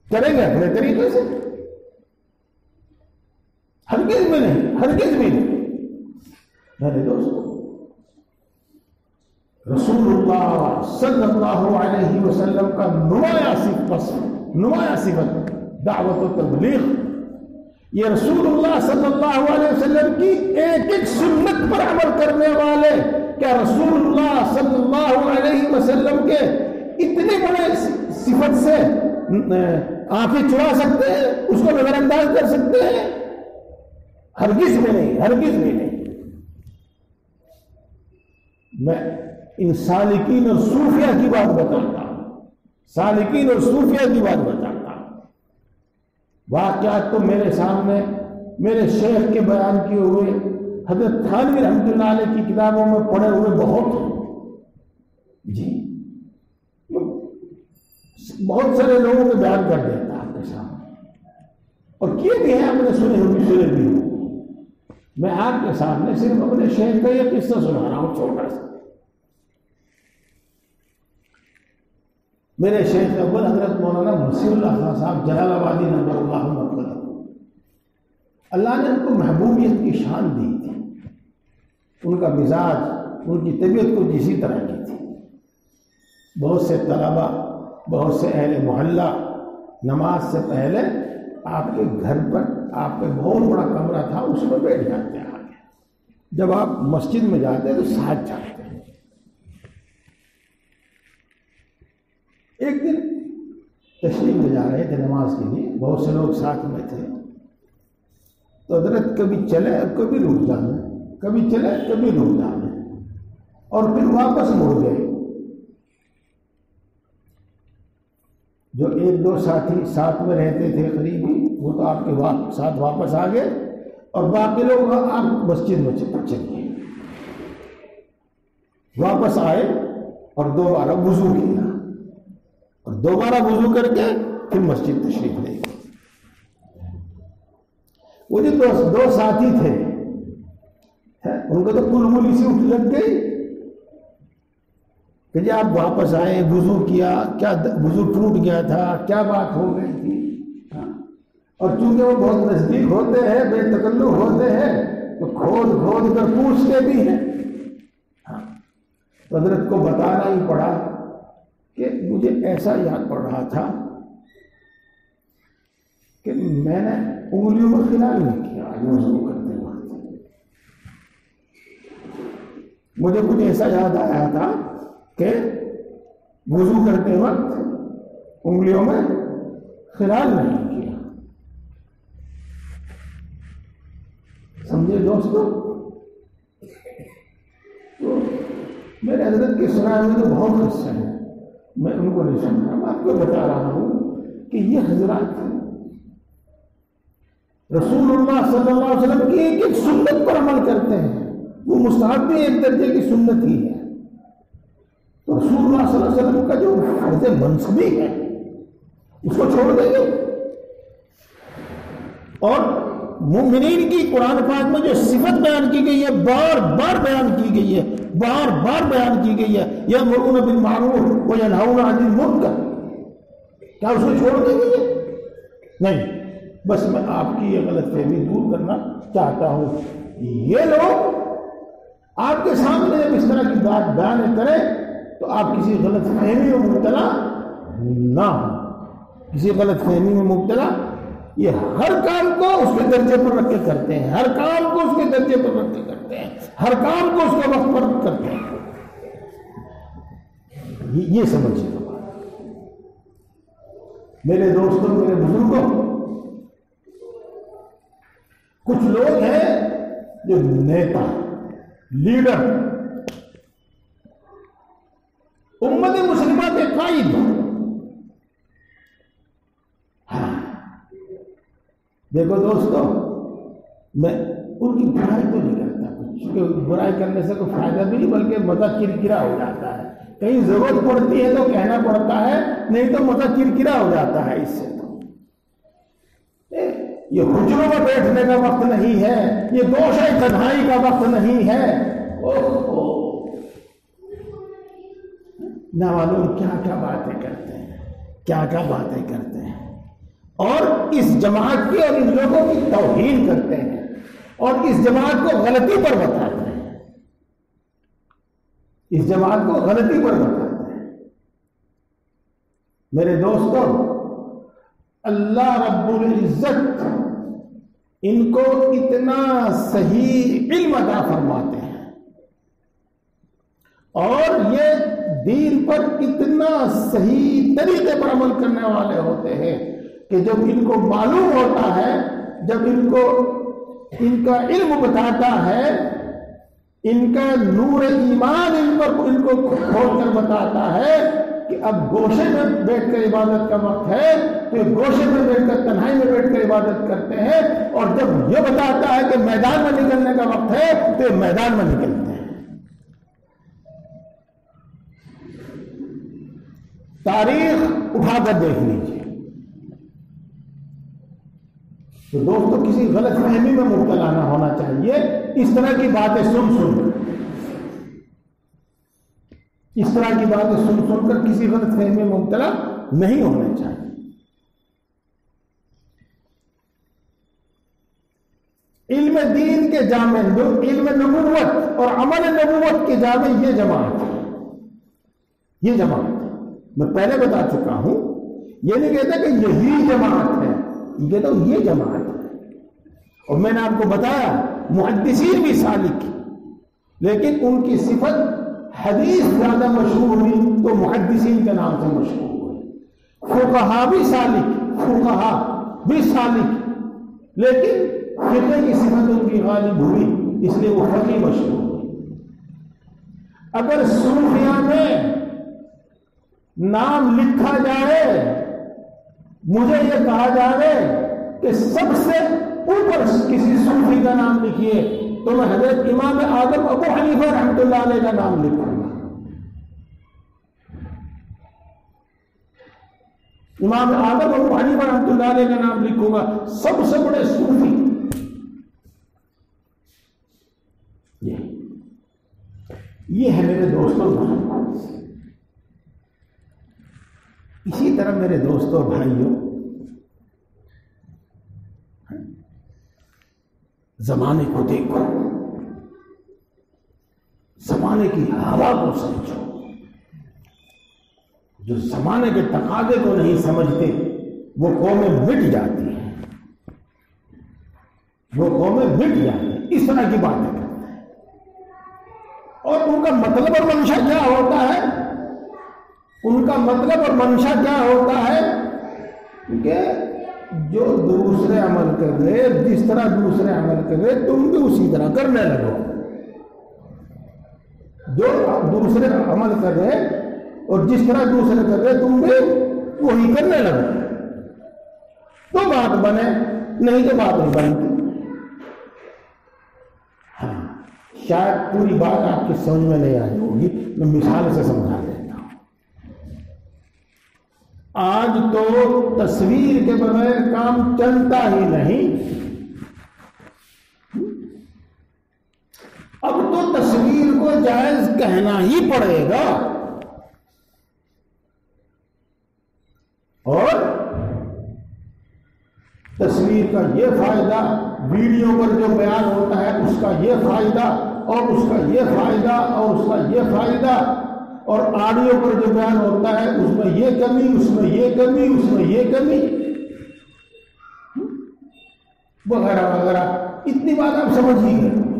کریں گے اپنے طریقے سے، ہرگز بھی نہیں، ہرگز بھی نہیں۔ میرے دوستو، رسول اللہ صلی اللہ علیہ وسلم کا نمایاں صفت دعوت و تبلیغ، یہ رسول اللہ صلی اللہ علیہ وسلم کی ایک ایک سنت پر عمل کرنے والے، کیا رسول اللہ صلی اللہ علیہ وسلم کے اتنے بڑے صفت سے آنکھیں چرا سکتے ہیں، اس کو نظر انداز کر سکتے ہیں؟ ہرگز میں نہیں، ہرگز میں نہیں۔ میں ان سالکین اور صوفیہ کی بات بتاتا ہوں، سالکین اور صوفیہ کی بات بتاتا ہوں۔ واقعات تو میرے سامنے میرے شیخ کے بیان کیے ہوئے، حضرت تھانوی رحمۃ اللہ علیہ کی کتابوں میں پڑھے ہوئے بہت ہیں جی، بہت سارے لوگوں کے بیان کر دیتا آپ کے سامنے، اور کیے بھی ہیں، ہم نے سنے بھی ہوں۔ میں آپ کے سامنے صرف اپنے شیخ کا یہ قصہ سنا رہا ہوں، چھوٹا سا۔ میرے شیخ اول حضرت مولانا مسیح اللہ خان صاحب جلال آبادی نمبر اللہ مرکز، اللہ نے ان کو محبوبیت کی شان دی تھی، ان کا مزاج، ان کی طبیعت کچھ اسی طرح کی تھی۔ بہت سے طلبا، بہت سے اہل محلہ نماز سے پہلے آپ کے گھر پر آپ کا بہت بڑا کمرہ تھا، اس میں بیٹھ جاتے ہیں آگے۔ جب آپ مسجد میں جاتے ہیں تو ساتھ جاتے ہیں۔ ایک دن تشریف لے جا رہے تھے نماز کے لیے، بہت سے لوگ ساتھ میں تھے، تو حضرت کبھی چلے کبھی رک جانے، کبھی چلے کبھی رک جانے، اور پھر واپس مڑ گئے۔ جو ایک دو ساتھی ساتھ میں رہتے تھے قریبی، وہ تو آپ کے ساتھ واپس آ گئے، اور باقی لوگ آپ مسجد میں چلے واپس آئے اور دوبارہ وضو کیا، اور دوبارہ وضو کر کے پھر مسجد تشریف لے گئے۔ وہ جو دو ساتھی تھے ان کو تو کلملی سے اٹھ لگ گئی کہ جی آپ واپس آئے، وضو کیا، کیا وضو ٹوٹ گیا تھا، کیا بات ہو گئی تھی؟ اور چونکہ وہ بہت نزدیک ہوتے ہیں، بے تکلف ہوتے ہیں، تو کھود کر پوچھتے بھی ہیں۔ تو حضرت کو بتانا ہی پڑا کہ مجھے ایسا یاد پڑ رہا تھا کہ میں نے انگلیوں میں خلال نہیں کیا وضو کرتے وقت، مجھے کچھ ایسا یاد آیا تھا کہ وضو کرتے وقت انگلیوں میں خلال نہیں کیا۔ سمجھے دوستو؟ تو میرے حضرت کے سنائے ہوئے تو بہت قصے ہیں، میں ان کو نہیں سنتا، میں آپ کو بتا رہا ہوں کہ یہ حضرات رسول اللہ صلی اللہ علیہ وسلم کی ایک ایک سنت پر عمل کرتے ہیں، وہ مستحب بھی ایک درجے کی سنت ہی ہے۔ تو رسول اللہ صلی اللہ علیہ وسلم کا جو فرض منصبی ہے اس کو چھوڑ دیں گے؟ اور مومنین کی قرآن پاک میں جو صفت بیان کی گئی ہے، بار بار بیان کی گئی ہے، بار بار بیان کی گئی ہے، یأمرون بالمعروف وینہون عن المنکر، کیا اس کو چھوڑ دیں گے؟ نہیں، بس میں آپ کی یہ غلط فہمی دور کرنا چاہتا ہوں۔ یہ لوگ آپ کے سامنے جب اس طرح کی بات بیان کریں تو آپ کسی غلط فہمی میں مبتلا نہ ہو، کسی غلط فہمی میں مبتلا۔ یہ ہر کام کو اس کے درجے پر رکھ کے کرتے ہیں، ہر کام کو اس کے درجے پر رکھ کے کرتے ہیں، ہر کام کو اس کے وقت پر کرتے ہیں۔ یہ سمجھیے میرے دوستوں، میرے بزرگوں، کچھ لوگ ہیں جو نیتا، لیڈر، امت مسلمہ کے قائد، دیکھو دوستو، میں ان کی برائی تو نہیں کرتا کچھ، کیونکہ برائی کرنے سے کوئی فائدہ بھی نہیں بلکہ مزہ کرکرا ہو جاتا ہے۔ کہیں ضرورت پڑتی ہے تو کہنا پڑتا ہے، نہیں تو مزہ کرکرا ہو جاتا ہے۔ اس سے تو یہ حجروں میں بیٹھنے کا وقت نہیں ہے، یہ گوشہ تنہائی کا وقت نہیں ہے۔ نہ معلوم کیا کیا باتیں کرتے ہیں، کیا کیا باتیں کرتے ہیں، اور اس جماعت کی اور ان لوگوں کی توہین کرتے ہیں، اور اس جماعت کو غلطی پر بتاتے ہیں، اس جماعت کو غلطی پر بتاتے ہیں۔ میرے دوستوں، اللہ رب العزت ان کو اتنا صحیح علم عطا فرماتے ہیں، اور یہ دین پر اتنا صحیح طریقے پر عمل کرنے والے ہوتے ہیں کہ جب ان کو معلوم ہوتا ہے، جب ان کو ان کا علم بتاتا ہے، ان کا نور ایمان ان کو کھول کر بتاتا ہے کہ اب گوشے میں بیٹھ کر عبادت کا وقت ہے، تو یہ گوشے میں بیٹھ کر تنہائی میں بیٹھ کر عبادت کرتے ہیں، اور جب یہ بتاتا ہے کہ میدان میں نکلنے کا وقت ہے تو یہ میدان میں نکلتے ہیں۔ تاریخ اٹھا کر دیکھ لیجیے۔ تو دوستو، کسی غلط فہمی میں مبتلا نہ ہونا چاہیے، اس طرح کی باتیں سن اس طرح کی باتیں سن کر کسی غلط فہمی میں مبتلا نہیں ہونا چاہیے۔ علم دین کے جامع، جو علم نبوت اور عمل نبوت کے جامع، یہ جماعت ہے، یہ جماعت ہے۔ میں پہلے بتا چکا ہوں، یہ نہیں کہتا کہ یہی جماعت ہے، یہ کہتا ہوں یہ جماعت ہے۔ اور میں نے آپ کو بتایا محدثین بھی سالک، لیکن ان کی صفت حدیث زیادہ مشہور ہوئی تو محدثین کے نام سے مشہور ہوئی۔ فقہا بھی سالک، فقہا بھی سالک، لیکن فقہ کی صفت ان کی غالب ہوئی، اس لیے وہ فقی مشہور ہوئی۔ اگر صوفیہ میں نام لکھا جائے، مجھے یہ کہا جائے کہ سب سے اوپر کسی صوفی کا نام لکھیے، تو میں حضرت امام اعظم ابو حنیفہ رحمۃ اللہ علیہ کا نام لکھوں گا۔ امام اعظم ابو حنیفہ رحمۃ اللہ علیہ کا نام لکھوں گا، سب سے بڑے صوفی۔ یہ ہے میرے دوستوں، اسی طرح میرے دوستوں بھائیوں، زمانے کو دیکھو، زمانے کی ہوا کو سمجھو۔ جو زمانے کے تقاضے کو نہیں سمجھتے وہ قومیں مٹ جاتی ہیں، وہ قومیں مٹ جاتی ہیں، اس طرح کی باتیں کرتے ہیں۔ اور ان کا مطلب اور منشا کیا ہوتا ہے؟ ان کا مطلب اور منشا کیا ہوتا ہے کہ جو دوسرے عمل کر رہے، جس طرح دوسرے عمل کر رہے تم بھی اسی طرح کرنے لگو۔ جو دوسرے عمل کر رہے اور جس طرح دوسرے کر رہے تم بھی وہی کرنے لگو، تو بات بنے، نہیں تو بات نہیں بنتی۔ ہاں، شاید پوری بات آپ کی سمجھ میں نہیں آئی ہوگی، میں مثال سے سمجھا دیتا ہوں۔ آج تو تصویر کے بغیر کام چلتا ہی نہیں، اب تو تصویر کو جائز کہنا ہی پڑے گا۔ اور تصویر کا یہ فائدہ، ویڈیو پر جو بیان ہوتا ہے اس کا یہ فائدہ، اور اس کا یہ فائدہ، اور اس کا یہ فائدہ، اور آڈیو پر جو بیان ہوتا ہے اس میں یہ کمی، اس میں یہ کمی، اس میں یہ کمی، وغیرہ وغیرہ، اتنی بات آپ سمجھ ہی گئے۔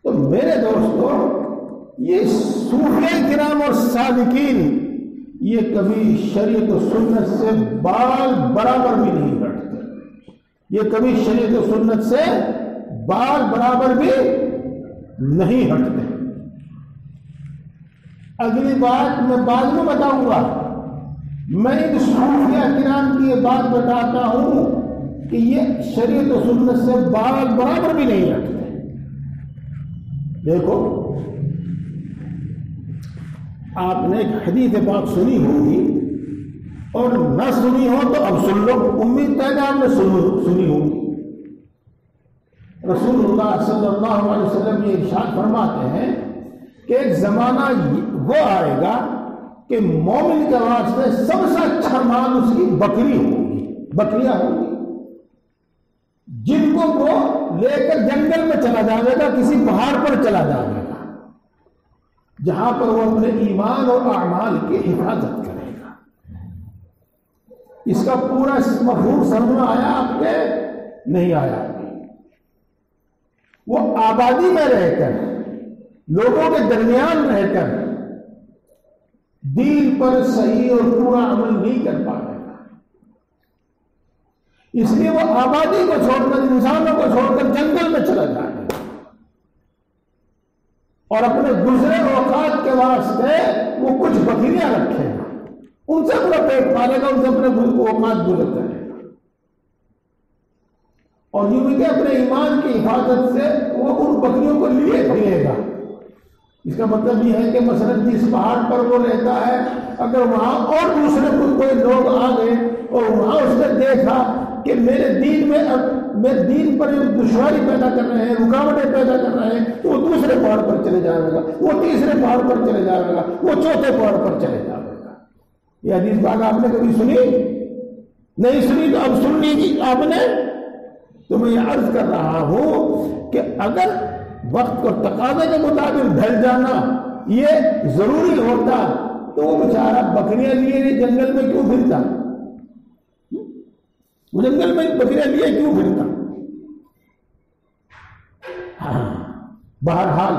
تو میرے دوستو، یہ صوفیہ کرام اور سالکین یہ کبھی شریعت و سنت سے بال برابر بھی نہیں ہٹتے، یہ کبھی شریعت و سنت سے بال برابر بھی نہیں ہٹتے۔ اگلی بات میں بعد میں بتاؤں گا، میں ایک صوفیہ کرام کی یہ بات بتاتا ہوں کہ یہ شریعت و سنت سے بال برابر بھی نہیں ہٹتے۔ دیکھو، آپ نے ایک حدیث پاک سنی ہوگی، اور نہ سنی ہو تو اب سن لو، امید ہے کہ آپ نے سنی ہوگی۔ رسول اللہ صلی اللہ علیہ وسلم یہ ارشاد فرماتے ہیں کہ ایک زمانہ وہ آئے گا کہ مومن کے واسطے سب سے اچھا مال اس کی بکری ہوگی، بکریاں ہوگی، جن کو وہ لے کر جنگل میں چلا جائے گا، کسی پہاڑ پر چلا جائے گا، جہاں پر وہ اپنے ایمان اور اعمال کی حفاظت کرے گا۔ اس کا پورا مفہوم سمجھ میں آیا آپ کے؟ نہیں آیا؟ وہ آبادی میں رہ کر، لوگوں کے درمیان رہ کر دین پر صحیح اور پورا عمل نہیں کر پائے گا، اس لیے وہ آبادی کو چھوڑ کر، انسانوں کو چھوڑ کر جنگل میں چلا جائے گا، اور اپنے گزرے اوقات کے واسطے وہ کچھ بکریاں رکھے گا، ان سے اپنا پیٹ پالے گا، ان سے اپنے اوقات گزر کرے گا، اور یوں کہ اپنے ایمان کی حفاظت سے وہ ان بکریوں کو لیے پھرے گا۔ اس کا مطلب یہ ہے کہ مثلا جس پہاڑ پر وہ رہتا ہے، اگر وہاں اور دوسرے کوئی لوگ آ گئے اور وہاں اس نے دیکھا کہ میرے دین میں میرے دین پر دشواری پیدا کر رہے ہیں، رکاوٹیں پیدا کر رہے ہیں، تو وہ دوسرے پہاڑ پر چلے جائے گا، وہ تیسرے پہاڑ پر چلے جائے گا، وہ چوتھے پہاڑ پر چلے جائے گا۔ یہ حدیث بات آپ نے کبھی سنی؟ نہیں سنی تو اب سن لیجیے آپ نے. تو میں یہ عرض کر رہا ہوں کہ اگر وقت اور تقاضے کے مطابق ڈھل جانا یہ ضروری ہوتا تو وہ بیچارہ بکریاں لیے جنگل میں کیوں پھرتا؟ وہ جنگل میں بکریاں لیے کیوں پھرتا؟ ہاں بہرحال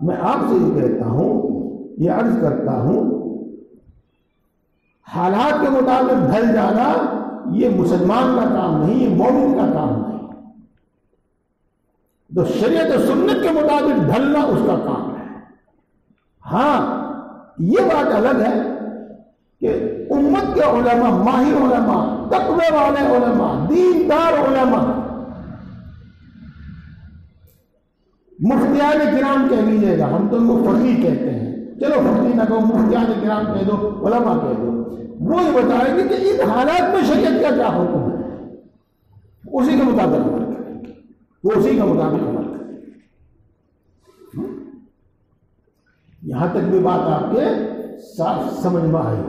میں آپ سے یہ کہتا ہوں، یہ عرض کرتا ہوں، حالات کے مطابق ڈھل جانا یہ مسلمان کا کام نہیں، یہ مومن کا کام نہیں. تو شریعت و سنت کے مطابق ڈھلنا اس کا کام ہے. ہاں یہ بات الگ ہے کہ امت کے علماء، ماہر علماء، تقوی والے علماء، دیندار علماء، مفتیان کرام کہہ لیجیے گا، ہم تو ان کو فقیہ کہتے ہیں، چلو فقیہ نہ کہو، مفتیان کرام کہہ دو، علماء کہہ دو، وہ یہ بتائیں گے کہ ان حالات میں شریعت کا کیا حکم ہے، اسی کے مطابق عمل کریں گے، وہ اسی کے مطابق عمل کریں گے. یہاں تک بھی بات آپ کے صاف سمجھ میں آئی.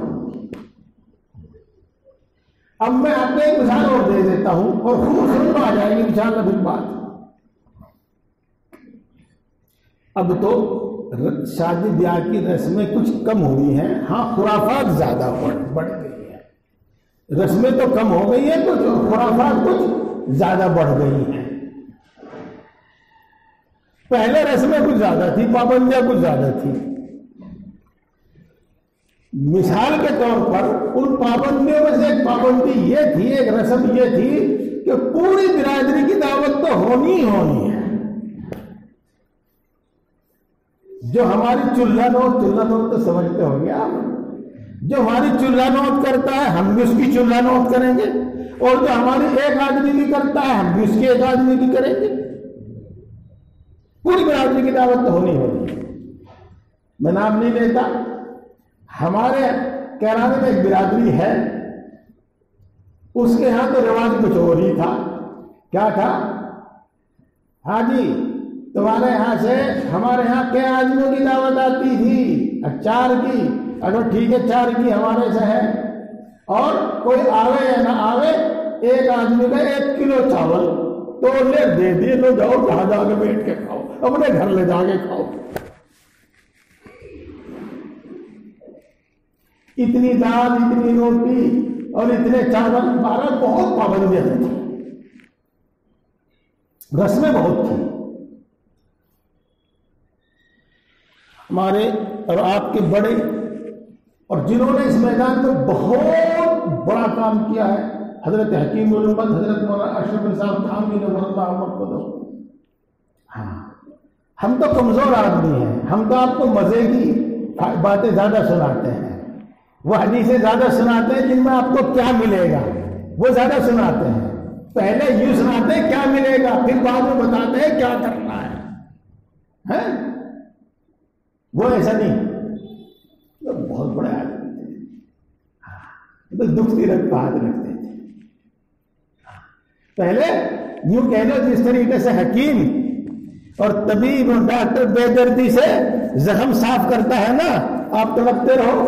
اب میں آپ کو ایک مثال اور دے دیتا ہوں اور خوب سمجھ میں آ جائے گی انشاءاللہ پھر بات. اب تو شادی بیاہ کی رسمیں کچھ کم ہوئی ہیں، ہاں خرافات زیادہ بڑھ گئی ہیں. رسمیں تو کم ہو گئی ہیں، کچھ خرافات کچھ زیادہ بڑھ گئی ہیں. پہلے رسمیں کچھ زیادہ تھی، پابندیاں کچھ زیادہ تھی. مثال کے طور پر ان پابندیوں میں سے ایک پابندی یہ تھی، ایک رسم یہ تھی کہ پوری برادری کی دعوت تو ہونی ہی ہونی ہے. جو ہماری چولہا نوت تو سمجھتے ہوں گے آپ، جو ہماری چولہا نوت کرتا ہے ہم بھی اس کی چولہا نوت کریں گے، اور جو ہماری ایک آدمی کی کرتا ہے ہم بھی اس کے ایک آدمی کی کریں گے. پوری برادری کی دعوت تو ہونی ہوگی. میں نام نہیں لیتا، ہمارے کیرانے میں ایک برادری ہے، اس کے ہاں تو رواج کچھ اور ہی تھا. کیا تھا؟ ہاں جی تمہارے یہاں سے ہمارے یہاں کے آدمیوں کی دعوت آتی تھی؟ 4 کی. اگر ٹھیک ہے 4 کی ہمارے سے ہے، اور کوئی آوے یا نہ آوے ایک آدمی کا 1 کلو چاول تو لے دے دیے، لو جاؤ کہاں جا کے بیٹھ کے کھاؤ، اپنے گھر لے جا کے کھاؤ. اتنی دال، اتنی روٹی اور اتنے چاول، بہت پابندیاں تھیں، رسمیں بہت تھیں. ہمارے اور آپ کے بڑے اور جنہوں نے اس میدان میں بہت بڑا کام کیا ہے، حضرت حکیم الامت حضرت مولانا اشرف صاحب تھانوی نے ہاں ہم تو کمزور آدمی ہیں، ہم تو آپ کو مزے کی باتیں زیادہ سناتے ہیں، وہ حدیثیں زیادہ سناتے ہیں جن میں آپ کو کیا ملے گا وہ زیادہ سناتے ہیں. پہلے یوں سناتے ہیں کیا ملے گا، پھر بعد میں بتاتے ہیں کیا کرنا ہے. وہ ایسا نہیں، بہت بڑے آدمی تھے، دکھ تیرت پہ ہاتھ رکھتے تھے. پہلے یوں کہہ لو جس طریقے سے حکیم اور طبیب اور ڈاکٹر بے دردی سے زخم صاف کرتا ہے نا، آپ تڑپتے رہو،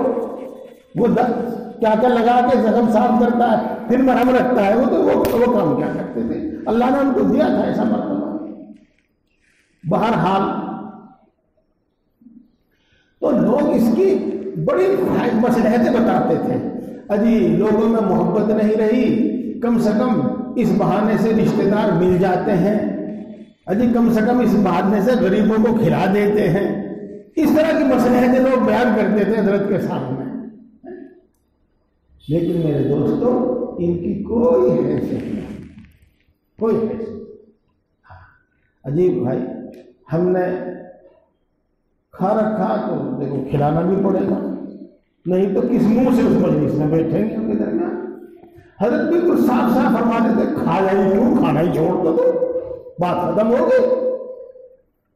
وہ کیا کیا لگا کے زخم صاف کرتا ہے، پھر مرہم رکھتا ہے. وہ کام کیا کرتے تھے، اللہ نے ان کو دیا تھا ایسا مرتبہ. بہرحال تو لوگ اس کی بڑی مصلحتیں بتاتے تھے. اجی لوگوں میں محبت نہیں رہی، کم سے کم اس بہانے سے رشتہ دار مل جاتے ہیں، اجی کم سے کم اس بہانے سے غریبوں کو کھلا دیتے ہیں. اس طرح کی مصلحتیں لوگ بیان کرتے تھے حضرت کے سامنے. لیکن میرے دوستوں ان کی کوئی حیثیت نہیں، کوئی حیثیت. عجیب بھائی، ہم نے کھا رکھا تو دیکھو کھلانا بھی پڑے گا، نہیں تو کس منہ سے اس مجلس میں بیٹھیں گے ان کے درمیان. حضرت بالکل صاف صاف فرماتے تھے کھایا ہی کیوں، کھانا ہی چھوڑ دو، بات ختم ہو گئی.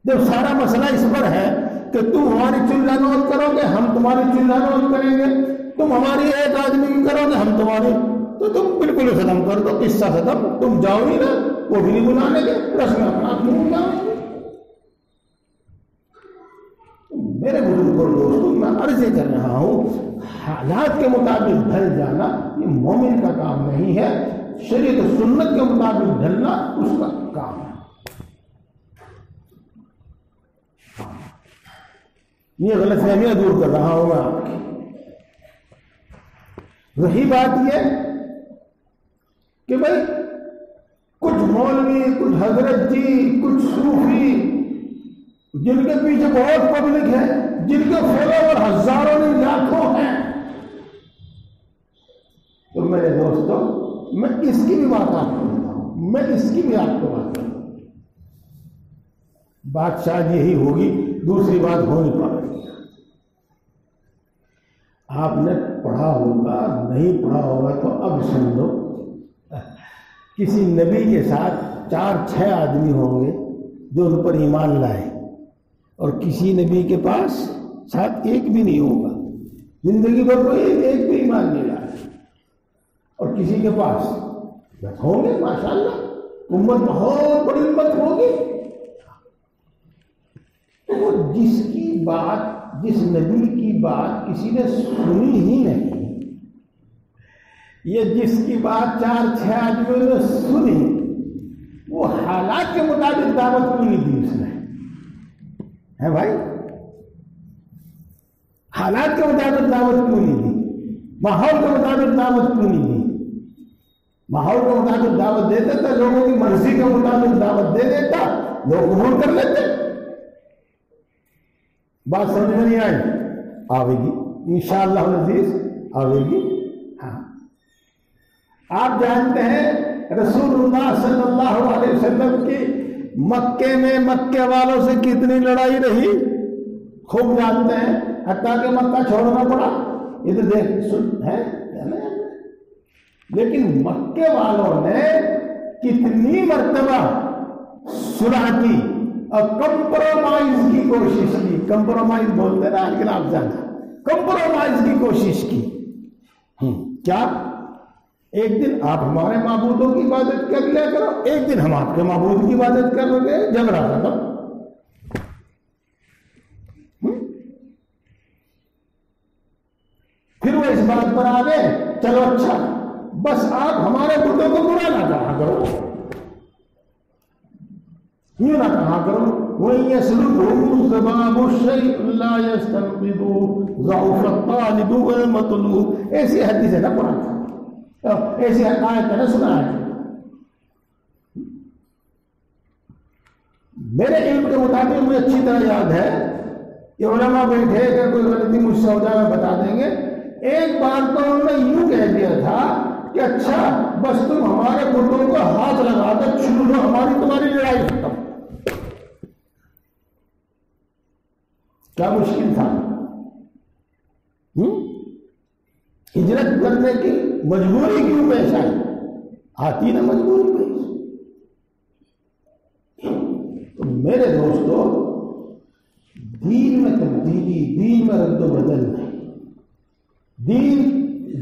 جب سارا مسئلہ اس پر ہے کہ تم ہماری چولہا نوت کرو گے ہم تمہاری چولہا نوت کریں گے، تم ہماری ایک آدمی کی کرو گے ہم تمہاری، تو تم بالکل ختم کر دو، قصہ ختم. تم جاؤ ہی نا، وہ بھی نہیں بلانے گے، رسم اپنا کیوں جاؤ. میرے بزرگوں دوستوں میں عرض کر رہا ہوں حالات کے مطابق ڈھل جانا یہ مومن کا کام نہیں ہے، شریعت و سنت کے مطابق ڈھلنا اس کا کام ہے۔ یہ غلط فہمیاں دور کر رہا ہوں میں آپ کی۔ رہی بات یہ کہ بھائی کچھ مولوی، کچھ حضرت جی، کچھ صوفی جن کے پیچھے بہت پبلک ہے، جن کے فالوور ہزاروں نہیں لاکھوں ہیں، تو میرے دوستوں میں اس کی بھی بات آپ کو بتاؤں، میں اس کی بھی آپ کو بات کروں۔ بات شاید یہی ہوگی، دوسری بات ہو نہیں پا رہی۔ آپ نے پڑھا ہوگا، نہیں پڑھا ہوگا تو اب سن لو، کسی نبی کے ساتھ 4-6 آدمی ہوں گے جو ان پر ایمان لائے، اور کسی نبی کے پاس ساتھ ایک بھی نہیں ہوگا، زندگی بھر کوئی ایک بھی ایمان نہیں لائے، اور کسی کے پاس بس ہوں گے ماشاءاللہ، امت بہت بڑی امت ہوگی۔ تو وہ جس کی بات، جس نبی کی بات کسی نے سنی ہی نہیں، یہ جس کی بات 4-6 آدمیوں نے سنی، وہ حالات کے مطابق دعوت کیوں نہیں دی اس نے؟ ہے بھائی، حالات کے مطابق دعوت کیوں نہیں دی؟ ماحول کے مطابق دعوت کیوں نہیں دی؟ ماحول کے مطابق دعوت دے دیتا، لوگوں کی مرضی کے مطابق دعوت دے دیتا، لوگ قبول کر لیتے۔ بات سمجھ میں نہیں آئی؟ آئے گی انشاءاللہ العزیز، آئے گی۔ ہاں، آپ جانتے ہیں رسول اللہ صلی اللہ علیہ وسلم کی مکے میں مکے والوں سے کتنی لڑائی رہی، خوب جانتے ہیں، حتیٰ کہ مکہ چھوڑنا پڑا۔ یہ تو دیکھ سن ہے، لیکن مکے والوں نے کتنی مرتبہ صلح کی اور کمپرومائز کی کوشش کی۔ کمپرومائز بولتے نا، لیکن آپ جانتے کمپرومائز کی کوشش کی۔ کیا؟ ایک دن آپ ہمارے معبودوں کی عبادت کر لیا کرو، ایک دن ہم آپ کے معبود کی عبادت کر لیں گے، جھگڑا ختم۔ پھر وہ اس بات پر آ گئے، چلو اچھا بس آپ ہمارے بتوں کو برا نہ کہا کرو، یوں نہ کہا کرو، وَإِن يَسْلُبْهُمُ الذُّبَابُ الشَّيْءَ لَا يَسْتَنقِذُوهُ ضَعُفَ الطَّالِبُ وَالْمَطْلُوبُ۔ ایسی حدیث ہے نا قرآن، ایسی آیت ہے نا سنا ہے۔ میرے علم کے مطابق مجھے اچھی طرح یاد ہے کہ علماء بیٹھے کہ کوئی غلطی مجھ سے ہو جائے میں بتا دیں گے۔ ایک بار تو انہوں نے یوں کہہ دیا تھا کہ اچھا بس تم ہمارے بتوں کو ہاتھ لگا کر چھوڑ لو، ہماری تمہاری لڑائی ختم۔ کیا مشکل تھا؟ ہجرت کرنے کی مجبوری کیوں پیش آئی؟ آتی نا مجبوری پیش۔ تو میرے دوستو، دین میں تبدیلی، دین میں رد و بدل نہیں،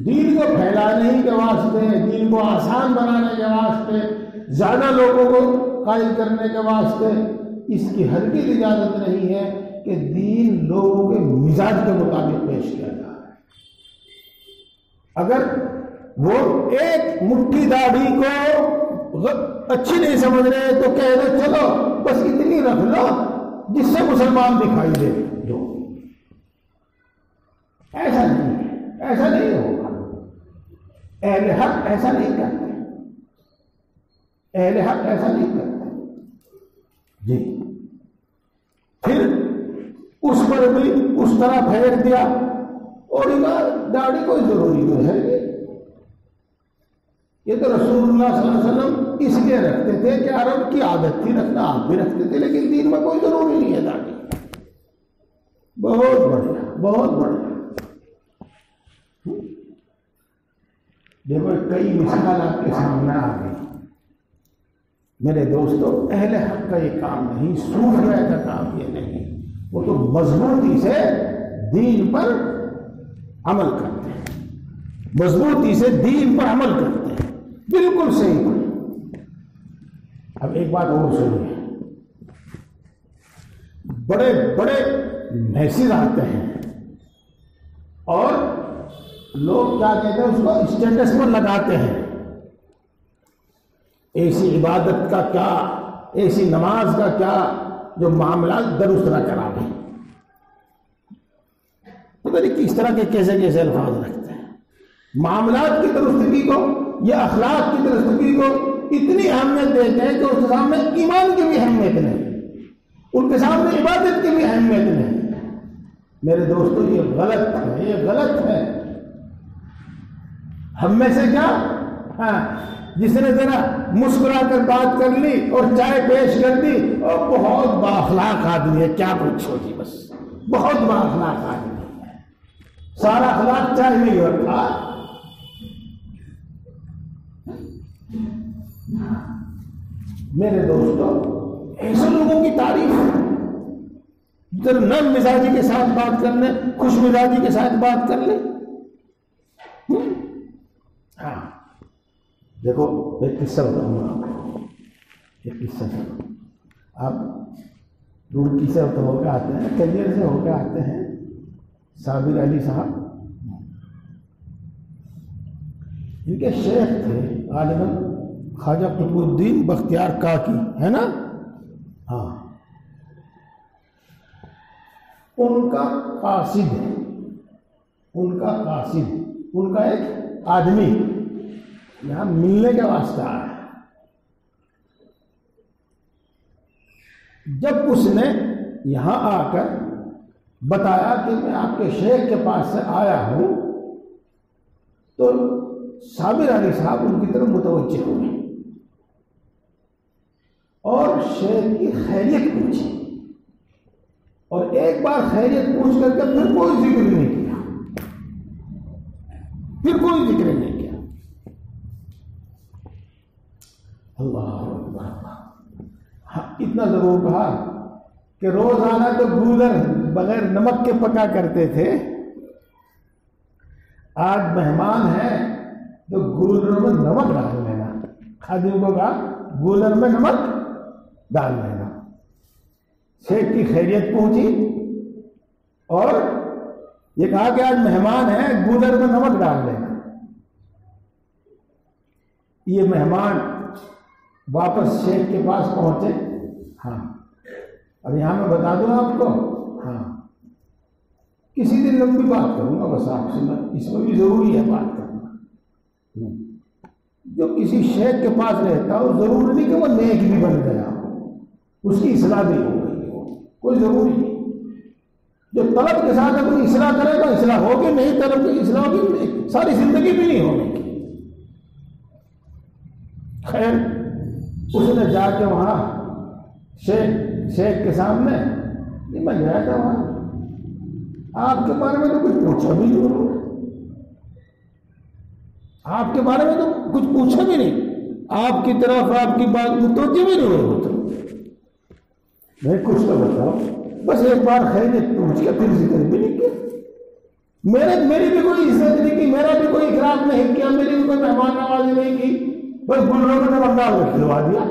دین کو پھیلانے کے واسطے، دین کو آسان بنانے کے واسطے، زیادہ لوگوں کو قائل کرنے کے واسطے اس کی ہرگز اجازت نہیں ہے کہ دین لوگوں کے مزاج کے مطابق پیش کیا جائے۔ اگر وہ ایک مٹھی داڑھی کو اچھی نہیں سمجھ رہے تو کہہ دو چلو بس اتنی رکھ لو جس سے مسلمان دکھائی دے دو۔ ایسا نہیں ہے، ایسا نہیں ہوگا۔ اہل حق ایسا نہیں کرتے، اہل حق ایسا نہیں کرتے جی۔ پھر اس پر بھی اس طرح پھینک دیا، اور داڑھی کوئی ضروری تو ہے نہیں، یہ تو رسول اللہ صلی اللہ علیہ وسلم اس لیے رکھتے تھے کہ عرب کی عادت تھی رکھنا، آپ بھی رکھتے تھے، لیکن دین میں کوئی ضروری نہیں ہے داڑھی۔ بہت بڑھیا، بہت بڑھیا۔ دیکھو کئی مثال آپ کے سامنے آ گئی۔ میرے دوستو، اہل حق کا یہ کام نہیں، صوفیہ کا کام یہ نہیں، وہ تو مضبوطی سے دین پر عمل کرتے ہیں، مضبوطی سے دین پر عمل کرتے ہیں، بالکل صحیح۔ اب ایک بات اور سنیے، بڑے بڑے میسج آتے ہیں اور لوگ کیا کہتے ہیں اس کو اسٹیٹس پر لگاتے ہیں، ایسی عبادت کا کیا، ایسی نماز کا کیا جو معاملات درست نہ کرا دیں۔ پتہ نہیں کس طرح کے کیسے کیسے الفاظ رکھتے ہیں۔ معاملات کی درستگی کو یا اخلاق کی درستگی کو اتنی اہمیت دیتے ہیں کہ اس کے سامنے ایمان کی بھی اہمیت نہیں، ان کے سامنے عبادت کی بھی اہمیت نہیں۔ میرے دوستو یہ غلط ہے، یہ غلط ہے۔ ہم میں سے کیا جس نے ذرا مسکرا کر بات کر لی اور چائے پیش کر دی اور بہت بااخلاق آدمی ہے، کیا پوچھو جی، بس بہت بااخلاق آدمی ہے، سارا اخلاق چائے میں ہی رکھا۔ میرے دوستو ایسے لوگوں کی تعریف ذرا نرم مزاجی کے ساتھ بات کر لیں، خوش مزاجی کے ساتھ بات کر لیں۔ ہاں دیکھو ایک قصہ بتاؤں گا آپ کو، ایک قصہ آپ روڑکی سے ہو کے آتے ہیں، کلیئر سے ہو کے آتے ہیں، صابر علی صاحب ان کے شیخ تھے غالباً خواجہ قطب الدین بختیار کاکی، ہے نا؟ ہاں، ان کا قاصد ہے، ان کا قاصد، ان کا ایک آدمی یہاں ملنے کے واسطہ آیا۔ جب اس نے یہاں آ کر بتایا کہ میں آپ کے شیخ کے پاس سے آیا ہوں، تو صابر علی صاحب ان کی طرف متوجہ ہوئے اور شیخ کی خیریت پوچھی، اور ایک بار خیریت پوچھ کر کے پھر کوئی ذکر نہیں کیا، پھر کوئی ذکر نہیں کیا۔ اللہ اکبر۔ ہاں اتنا ضرور کہا کہ روزانہ تو گولر بغیر نمک کے پکا کرتے تھے، آج مہمان ہے تو گولر میں نمک ڈال لینا، خادم کو کہا گولر میں نمک ڈال لینا۔ شیخ کی خیریت پوچھی اور یہ کہا کہ آج مہمان ہے گولر میں نمک ڈال لینا۔ یہ مہمان واپس شیخ کے پاس پہنچے۔ ہاں اب یہاں میں بتا دوں آپ کو، ہاں کسی دن لمبی بات کروں گا بس آپ سے، اس میں بھی ضروری ہے بات کرنا۔ جو کسی شیخ کے پاس رہتا ہو ضروری نہیں کہ وہ نیک بھی بن گیا ہو، اس کی اصلاح بھی ہو گئی ہو، کوئی ضروری نہیں۔ جو طلب کے ساتھ اپنی اصلاح کرے گا اصلاح ہوگی، نہیں طلب کی اصلاح ہوگی ساری زندگی بھی نہیں ہونے کی۔ خیر اس نے جا کے وہاں شیخ کے سامنے، میں گیا تھا وہاں، آپ کے بارے میں تو کچھ پوچھا بھی نہیں، آپ کے بارے میں تو کچھ پوچھا بھی نہیں، آپ کی طرف آپ کی بات متوجہ بھی نہیں ہوتا۔ میں کچھ تو بتاؤ، بس ایک بار خیریت پوچھ کے پھر ذکر بھی نہیں کیا، میری بھی کوئی عزت نہیں کی، میرا بھی کوئی اکرام نہیں کیا، میری بھی کوئی مہمان نوازی نہیں کی، بس گلوں نے بنگال میں کھلوا دیا۔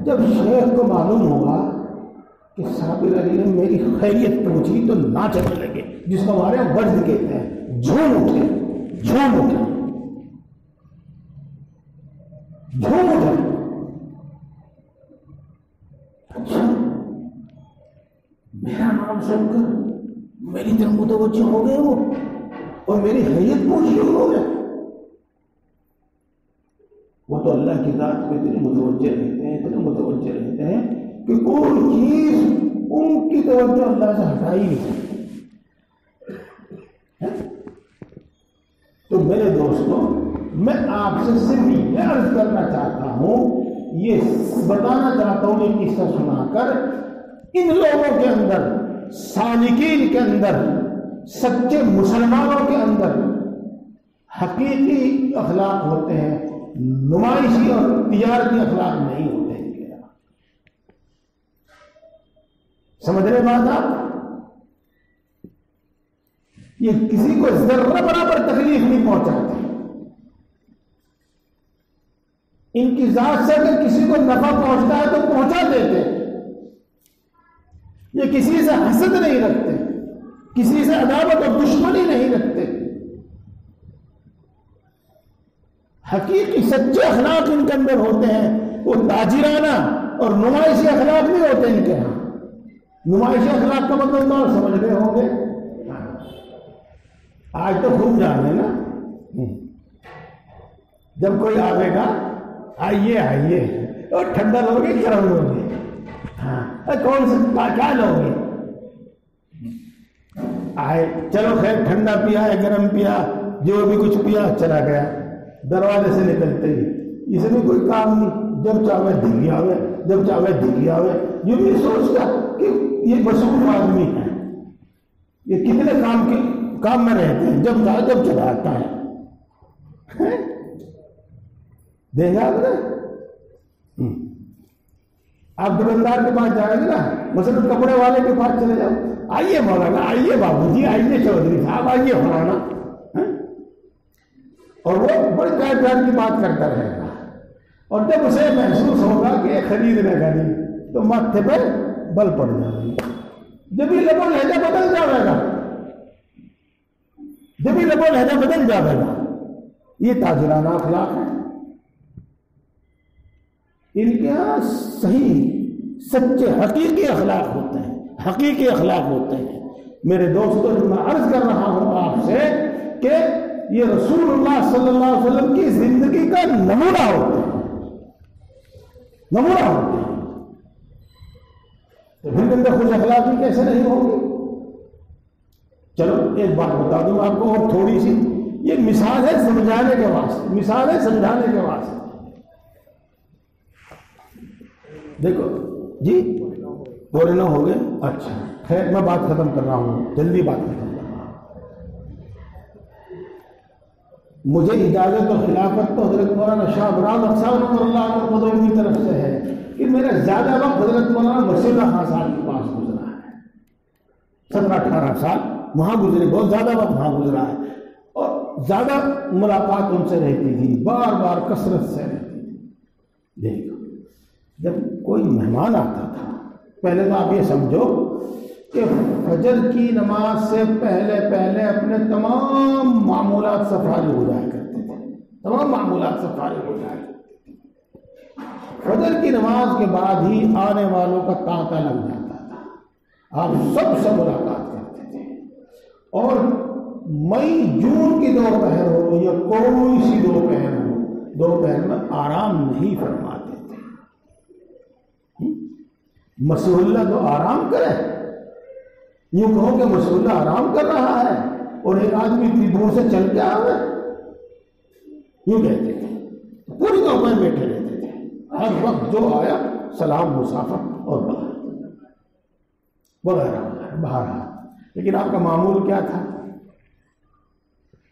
جب شیخ کو معلوم ہوا کہ صابر علی نے میری خیریت پوچھی تو ناچنے لگے، جس کو ہمارے ورد کہتے ہیں، جھوم اٹھے، جھوم اٹھے، جھوم اٹھے۔ اچھا میرا نام سن کر میری طرف متوجہ ہو گئے وہ اور میری خیریت پوچھی ہو گئے۔ وہ تو اللہ کی ذات پہ اتنے متوجہ رہتے ہیں، اتنے متوجہ رہتے ہیں کہ کوئی چیز ان کی توجہ اللہ سے ہٹائی نہیں سکتی۔ تو میرے دوستوں میں آپ سے صرف یہ عرض کرنا چاہتا ہوں، یہ بتانا چاہتا ہوں، یہ قصہ سنا کر ان لوگوں کے اندر، سالکین کے اندر، سچے مسلمانوں کے اندر حقیقی اخلاق ہوتے ہیں، نمائشی اور تجارتی اخلاق نہیں ہوتے ہیں۔ سمجھ رہے بات آپ؟ یہ کسی کو ذرہ برابر تکلیف نہیں پہنچاتے، ان کی ذات سے اگر کسی کو نفع پہنچتا ہے تو پہنچا دیتے، یہ کسی سے حسد نہیں رکھتے، کسی سے عداوت اور دشمنی نہیں رکھتے، حقیقی سچے اخلاق ان کے اندر ہوتے ہیں، وہ تاجرانہ اور نمائشی اخلاق نہیں ہوتے ان کے ہاں۔ نمائشی اخلاق کا مطلب تو سمجھ رہے ہوں گے، آج تو خوب جان ہے نا، جب کوئی آئے گا آئیے آئیے اور ٹھنڈا لوگے گرم لوگے، ہاں کون سے کیا لوگے، آئے چلو خیر ٹھنڈا پیا ہے گرم پیا جو بھی کچھ پیا چلا گیا، دروازے سے نکلتے ہی اسے بھی کوئی کام نہیں، جب چاہے دلی آوے جب چاہے دلی آوے، یہ بھی سوچتا کہ یہ مصروف آدمی ہے، یہ کتنے کام میں رہتے ہیں، جب چاہے جب چلا آتا ہے، دیکھا آپ نے، آپ دکاندار کے پاس جائیں گے نا، مثلا کپڑے والے کے پاس چلے جاؤ، آئیے مولانا، آئیے بابو جی، آئیے چودھری صاحب، آئیے مولانا، اور وہ بڑے پیار پیار کی بات کرتا رہے گا، اور جب اسے محسوس ہوگا کہ خریدنے کا نہیں تو ماتھے پہ بل پڑ جائے گا، جب یہ لبو لہجہ بدل جائے گا، جب یہ لبو لہجہ بدل جائے گا، یہ تاجرانہ اخلاق ہے ان کے یہاں، صحیح سچے حقیقی اخلاق ہوتے ہیں، حقیقی اخلاق ہوتے ہیں۔ میرے دوستوں میں عرض کر رہا ہوں آپ سے کہ یہ رسول اللہ صلی اللہ علیہ وسلم کی زندگی کا نمونہ ہوتے ہیں، نمونہ ہوتے ہیں، تو پھر اندر خوش اخلاقی کیسے نہیں ہوگی؟ چلو ایک بات بتا دوں آپ کو اور تھوڑی سی، یہ مثال ہے سمجھانے کے واسطے، مثال ہے سمجھانے کے واسطے۔ دیکھو جی پورے نہ ہو گئے، اچھا خیر میں بات ختم کر رہا ہوں، جلدی بات ختم کر رہا ہوں۔ مجھے اجازت اور خلافت تو حضرت مولانا شاہ ابراز اقصال اللہ عنہ کی طرف سے ہے کہ میرا زیادہ وقت حضرت مولانا بشیر اللہ خان صاحب کے پاس گزرا ہے، 17-18 سال وہاں گزرے، بہت زیادہ وقت وہاں گزرا ہے، اور زیادہ ملاقات ان سے رہتی تھی، بار بار کثرت سے رہتی تھی۔ دیکھو جب کوئی مہمان آتا تھا، پہلے تو آپ یہ سمجھو کہ فجر کی نماز سے پہلے اپنے تمام معمولات سے فارغ ہو جایا کرتے تھے، تمام معمولات سے فارغ ہو جایا کرتے تھے، فجر کی نماز کے بعد ہی آنے والوں کا تانتا لگ جاتا تھا، آپ سب سے ملاقات کرتے تھے، اور مئی جون کی دوپہر ہو یا کوئی سی دوپہر ہو، دوپہر میں آرام نہیں فرماتے تھے۔ مسیح اللہ تو آرام کرے، یوں کہو کہ مسیح اللہ آرام کر رہا ہے اور ایک آدمی اتنی دور سے چل کے آوے، یوں کہتے تھے، پوری دوپہر بیٹھے رہتے تھے، ہر وقت جو آیا سلام مسافر اور باہر آ۔ لیکن آپ کا معمول کیا تھا؟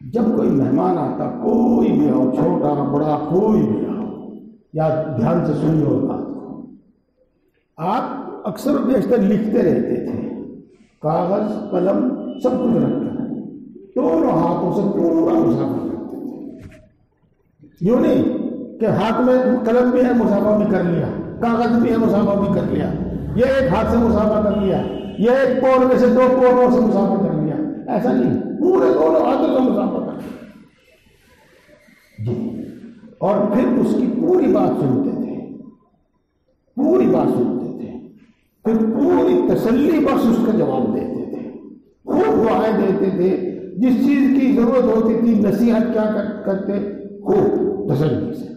جب کوئی مہمان آتا، کوئی بھی ہو، چھوٹا بڑا کوئی بھی ہو، یا دھیان سے سنیے اور بات کو، آپ اکثر بیشتر لکھتے رہتے تھے، کاغذ قلم سب کچھ رکھ کر دونوں ہاتھوں سے پورا مسافہ کرتے تھے، یوں نہیں کہ ہاتھ میں قلم بھی ہے مسافہ بھی کر لیا، کاغذ بھی ہے مسافہ بھی کر لیا، یہ ایک ہاتھ سے مسافہ کر لیا، یہ ایک پور میں سے دو پوروں سے مسافہ کر لیا، ایسا نہیں، پورے دونوں ہاتھوں سے مسافہ کر لیا جی، اور پھر اس کی پوری بات سنتے تھے، پوری بات سنتے تھے، پھر پوری تسلی بخش اس کا جواب دیتے تھے، خوب دعائیں دیتے تھے، جس چیز کی ضرورت ہوتی تھی نصیحت کیا کرتے، خوب تسلی سے،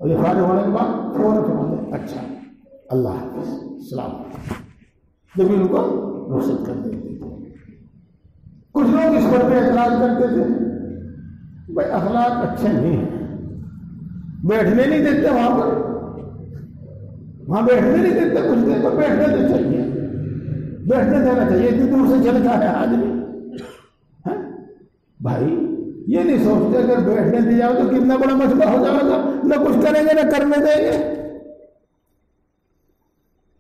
اور یہ فارغ ہونے کے بعد فوراً فرماتے اچھا اللہ حافظ السلام علیکم، جب ان کو رخصت کر دیتے تھے۔ کچھ لوگ اس پر پہ اعتراض کرتے تھے، بھائی اخلاق اچھے نہیں ہیں، بیٹھنے نہیں دیتے وہاں پر، وہاں بیٹھنے نہیں دیتے، کچھ دیر پر بیٹھنے تو چاہیے، بیٹھنے دینا چاہیے، اتنی دور سے چل کا ہے آدمی، بھائی یہ نہیں سوچتے اگر بیٹھنے دیا جاؤ تو کتنا بڑا مسئلہ ہو جائے گا، نہ کچھ کریں گے نہ کرنے دیں گے۔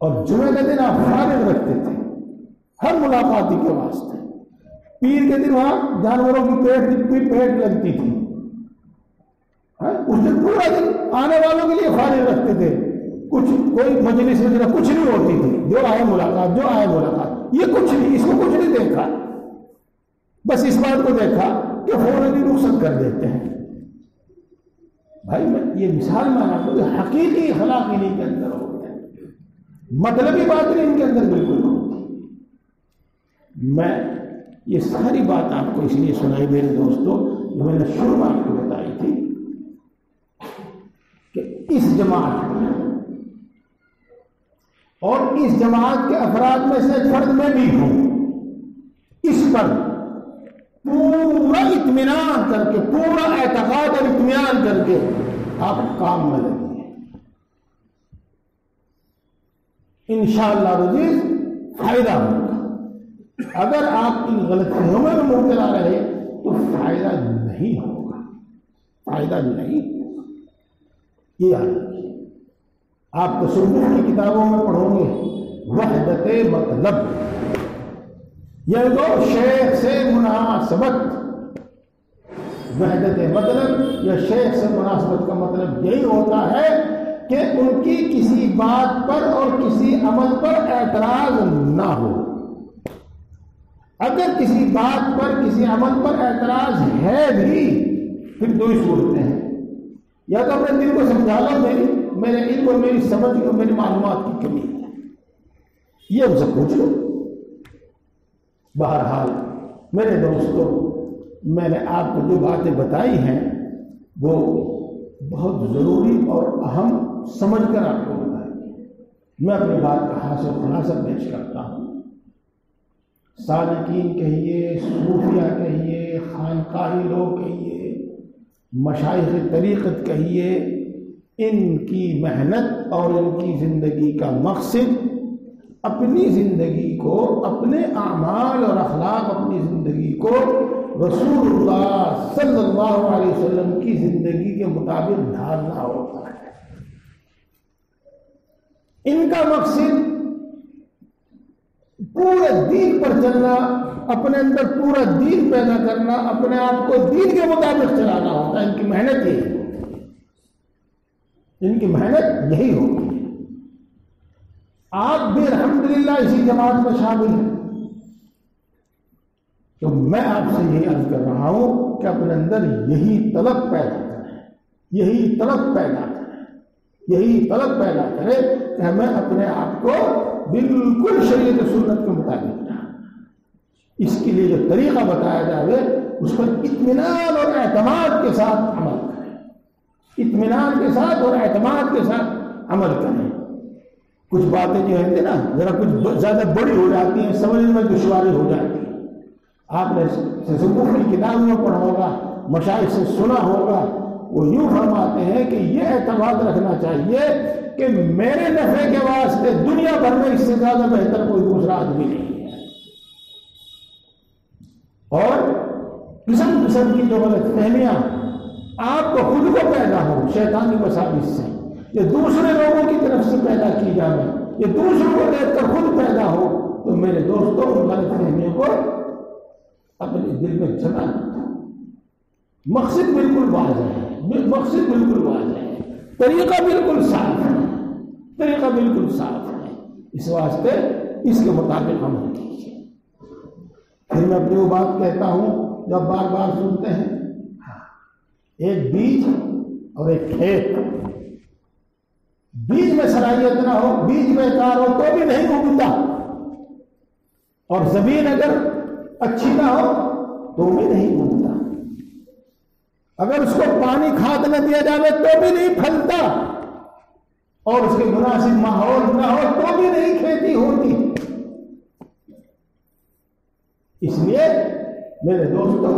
اور جمعے کے دن آپ فارغ رکھتے تھے ہر ملاقاتی کے واسطے، پیر کے دن وہاں جانوروں کی پیٹ لگتی تھی، اس دن پورا دن آنے والوں کے لیے فارغ رکھتے تھے، کوئی مجلس وغیرہ کچھ نہیں ہوتی تھی، جو آئے ملاقات، یہ کچھ نہیں، اس کو کچھ نہیں دیکھا، بس اس بات کو دیکھا کہ فوراً ہی رخصت کر دیتے ہیں۔ بھائی میں یہ مثال میں آپ کو حقیقی اخلاق انہیں کے اندر ہوتے ہیں، مطلبی بات نہیں ان کے اندر بالکل ہوتی۔ میں یہ ساری بات آپ کو اس لیے سنائی میرے دوستوں، جو میں نے شروع میں آپ کو بتائی تھی کہ اس جماعت میں اور اس جماعت کے افراد میں سے ایک فرد میں بھی ہوں، اس پر پورا اطمینان کر کے، پورا اعتقاد اور اطمینان کر کے آپ کام میں لگیں، انشاءاللہ عزیز فائدہ ہوگا۔ اگر آپ ان غلط فہمیوں میں مبتلا رہے تو فائدہ نہیں ہوگا، فائدہ نہیں ہوگا۔ یہ یاد رکھیے، آپ تصوف کی کتابوں میں پڑھو گے وحدت مطلب، یہ دو شیخ سے مناسبت، وحدت مطلب یا شیخ سے مناسبت کا مطلب یہی ہوتا ہے کہ ان کی کسی بات پر اور کسی عمل پر اعتراض نہ ہو۔ اگر کسی بات پر کسی عمل پر اعتراض ہے بھی، پھر دو ہی صورتیں ہیں، یا تو اپنے دل کو سمجھا لو میرے علم اور میری سمجھ اور میری معلومات کی کمی ہے، یہ ہم سے پوچھ لو۔ بہرحال میرے دوستوں، میں نے آپ کو جو باتیں بتائی ہیں وہ بہت ضروری اور اہم سمجھ کر آپ کو بتائی۔ میں اپنی بات کا حاصل خلاصہ پیش کرتا ہوں۔ سالکین کہیے، صوفیہ کہیے، خانقاہی لوگ کہیے، مشائخ طریقت کہیے، ان کی محنت اور ان کی زندگی کا مقصد اپنی زندگی کو، اپنے اعمال اور اخلاق، اپنی زندگی کو رسول اللہ صلی اللہ علیہ وسلم کی زندگی کے مطابق ڈھالنا ہوتا ہے۔ ان کا مقصد پورے دین پر چلنا، اپنے اندر پورا دین پیدا کرنا، اپنے آپ کو دین کے مطابق چلانا ہوتا ہے۔ ان کی محنت یہی ہوتی ہے، ان کی محنت یہی ہوتی ہے۔ آپ بھی الحمدللہ اسی جماعت میں شامل ہیں، تو میں آپ سے یہی عرض کر رہا ہوں کہ اپنے اندر یہی طلب پیدا کریں، یہی طلب پیدا کریں، یہی طلب پیدا کریں کہ ہمیں اپنے آپ کو بالکل شریعت سنت کے مطابق رہنا۔ اس کے لیے جو طریقہ بتایا جائے اس پر اطمینان اور اعتماد کے ساتھ عمل کریں، اطمینان کے ساتھ اور اعتماد کے ساتھ عمل کریں۔ کچھ باتیں جو ہیں نا ذرا کچھ زیادہ بڑی ہو جاتی ہیں، سمجھنے میں دشواری ہو جاتی ہے۔ آپ نے تصوف کی کتابوں میں پڑھا ہوگا، مشائخ سے سنا ہوگا، وہ یوں فرماتے ہیں کہ یہ اعتماد رکھنا چاہیے کہ میرے نفع کے واسطے دنیا بھر میں اس سے زیادہ بہتر کوئی دوسرا آدمی نہیں ہے، اور قسم قسم کی جو غلط فہمیاں آپ کو خود کو پیدا ہو شیطانی وساوس سے، یہ دوسرے لوگوں کی طرف سے پیدا کی جائے، یہ دوسروں کو دیکھ کر خود پیدا ہو، تو میرے دوستوں ان غلط فہمیوں کو اپنے دل میں جگہ دو۔ مقصد بالکل واضح ہے، مقصد بالکل واضح ہے، طریقہ بالکل صاف ہے، طریقہ بالکل صاف ہے، اس واسطے اس کے مطابق عمل کیجیے۔ پھر میں اپنی وہ بات کہتا ہوں جو آپ بار بار سنتے ہیں، ایک بیج اور ایک کھیت، بیج میں صلاحیت نہ ہو، بیج میں کار ہو تو بھی نہیں اگتا، اور زمین اگر اچھی نہ ہو تو بھی نہیں اگتا، اگر اس کو پانی کھاد نہ دیا جائے تو بھی نہیں پھلتا، اور اس کے مناسب ماحول نہ ہو تو بھی نہیں کھیتی ہوتی۔ اس لیے میرے دوستوں،